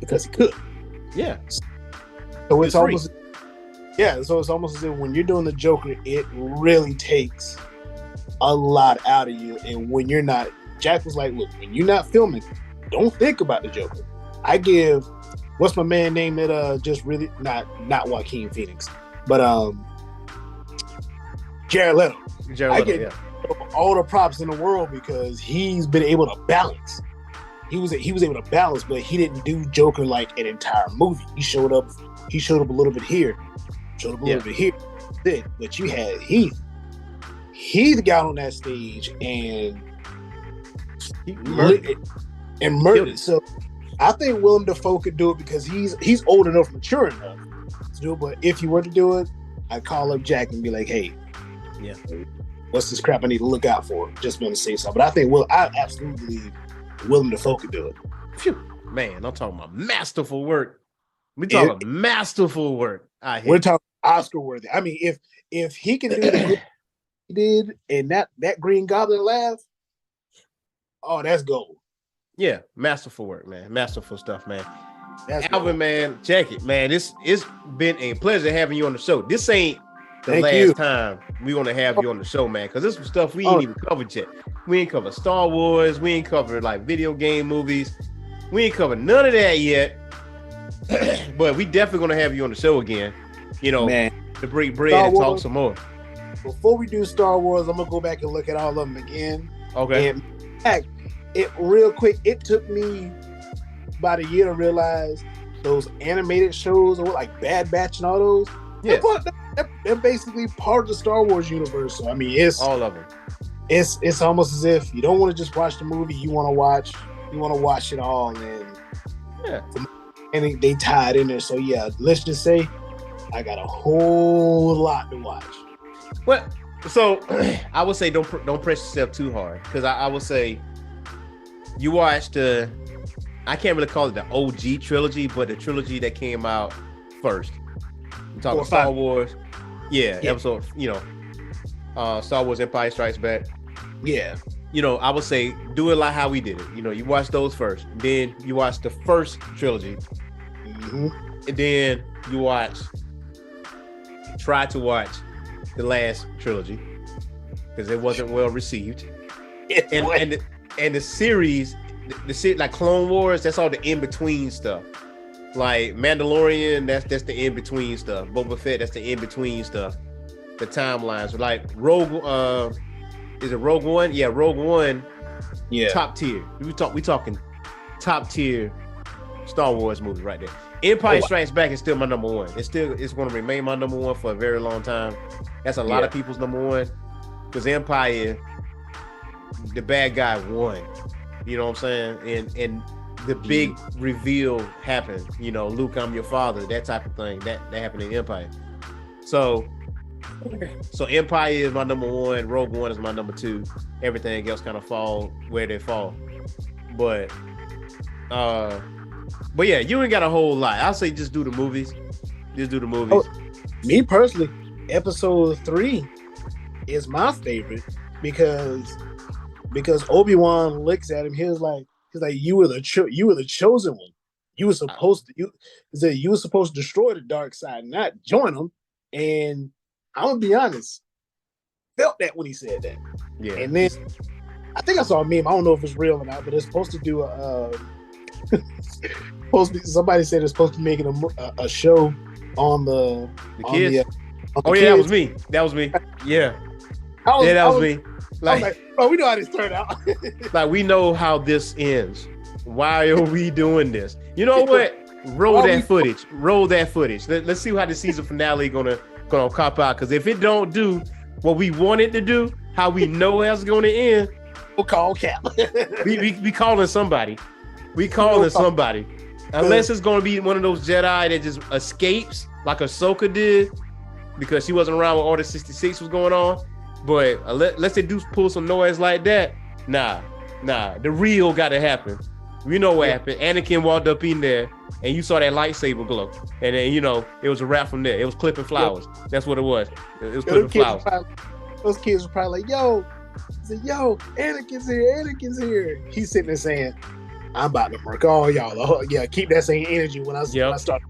because he could. Yeah. So it's almost as if when you're doing the Joker, it really takes a lot out of you. And when you're not, Jack was like, look, when you're not filming, don't think about the Joker. I give, what's my man name that just really not Joaquin Phoenix, but Jared Leto. I get all the props in the world, because he's been able to balance. He was able to balance, but he didn't do Joker like an entire movie. He showed up a little bit here, showed up a little bit here. But you had Heath. Heath got on that stage and murdered. So I think Willem Dafoe could do it, because he's old enough, mature enough to do it. But if you were to do it, I'd call up Jack and be like, hey, what's this crap I need to look out for? Just want to say something. But I absolutely believe Willem Dafoe could do it. Phew. Man, I'm talking about masterful work. We're talking masterful work. We're talking Oscar worthy. I mean, if he can do what he did, and that Green Goblin laugh, oh, that's gold. Yeah, masterful work, man. Masterful stuff, man. That's Alvin, man, check it, man. It's been a pleasure having you on the show. This ain't the last time we want to have you on the show, man, because this is stuff we ain't even covered yet. We ain't covered Star Wars. We ain't covered like video game movies. We ain't covered none of that yet. But we definitely gonna have you on the show again. You know, man, to break bread and talk some more. Before we do Star Wars, I'm gonna go back and look at all of them again. Okay. And it real quick. It took me about a year to realize those animated shows, or like Bad Batch and all those. Yeah, they're basically part of the Star Wars universe. So I mean, it's all of them. It's almost as if you don't want to just watch the movie. You want to watch it all, and they tied in there. So yeah, let's just say I got a whole lot to watch. Well, so I would say don't press yourself too hard, because I would say you watched I can't really call it the OG trilogy, but the trilogy that came out first. I'm talking Star Wars, episode, Star Wars Empire Strikes Back. Yeah. I would say do it like how we did it. You watch those first, then you watch the first trilogy, and then you try to watch the last trilogy, because it wasn't well received. And the series, like Clone Wars, that's all the in between stuff. Like Mandalorian, that's the in between stuff. Boba Fett, that's the in between stuff. The timelines, like Rogue. Is it Rogue One? Yeah, Rogue One. Yeah, top tier. We talking top tier Star Wars movie right there. Empire Strikes Back is still my number one. It's going to remain my number one for a very long time. That's a lot of people's number one, because Empire, the bad guy won. You know what I'm saying? And the big reveal happened. Luke, I'm your father. That type of thing. That happened in Empire. So Empire is my number one. Rogue One is my number two. Everything else kind of fall where they fall. But yeah, you ain't got a whole lot. I'll say just do the movies. Just do the movies. Me personally, episode 3 is my favorite because Obi-Wan looks at him. He's like, you were the chosen one. You were supposed to destroy the dark side, not join them. And I'm gonna be honest, felt that when he said that. Yeah. And then I think I saw a meme. I don't know if it's real or not, but it's supposed to do somebody said it's supposed to be making a show on the kids. That was me. That was me. Yeah. That was me. Like, bro, we know how this turned out. Like, we know how this ends. Why are we doing this? You know what? Roll that footage. Let's see how the season finale gonna cop out. Because if it don't do what we want it to do, how we know how it's gonna end, we'll call cap. we calling somebody. We calling somebody. Unless it's gonna be one of those Jedi that just escapes, like Ahsoka did, because she wasn't around when Order 66 was going on. But unless they do pull some noise like that, nah. The real got to happen. We know what happened. Anakin walked up in there, and you saw that lightsaber glow, and then it was a wrap from there. It was clipping flowers. That's what it was. It was clipping flowers. Those kids were probably like, "Yo, Anakin's here." He's sitting there saying, "I'm about to murk all y'all." Yeah, keep that same energy when I start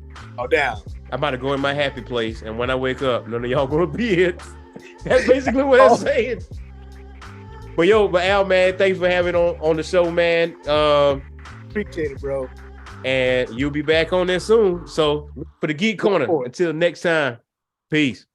down. I'm about to go in my happy place, and when I wake up, none of y'all gonna be it. That's basically what I'm saying. But Al, man, thanks for having on the show, man. Appreciate it, bro. And you'll be back on there soon. So for the Geek Corner, until next time, peace.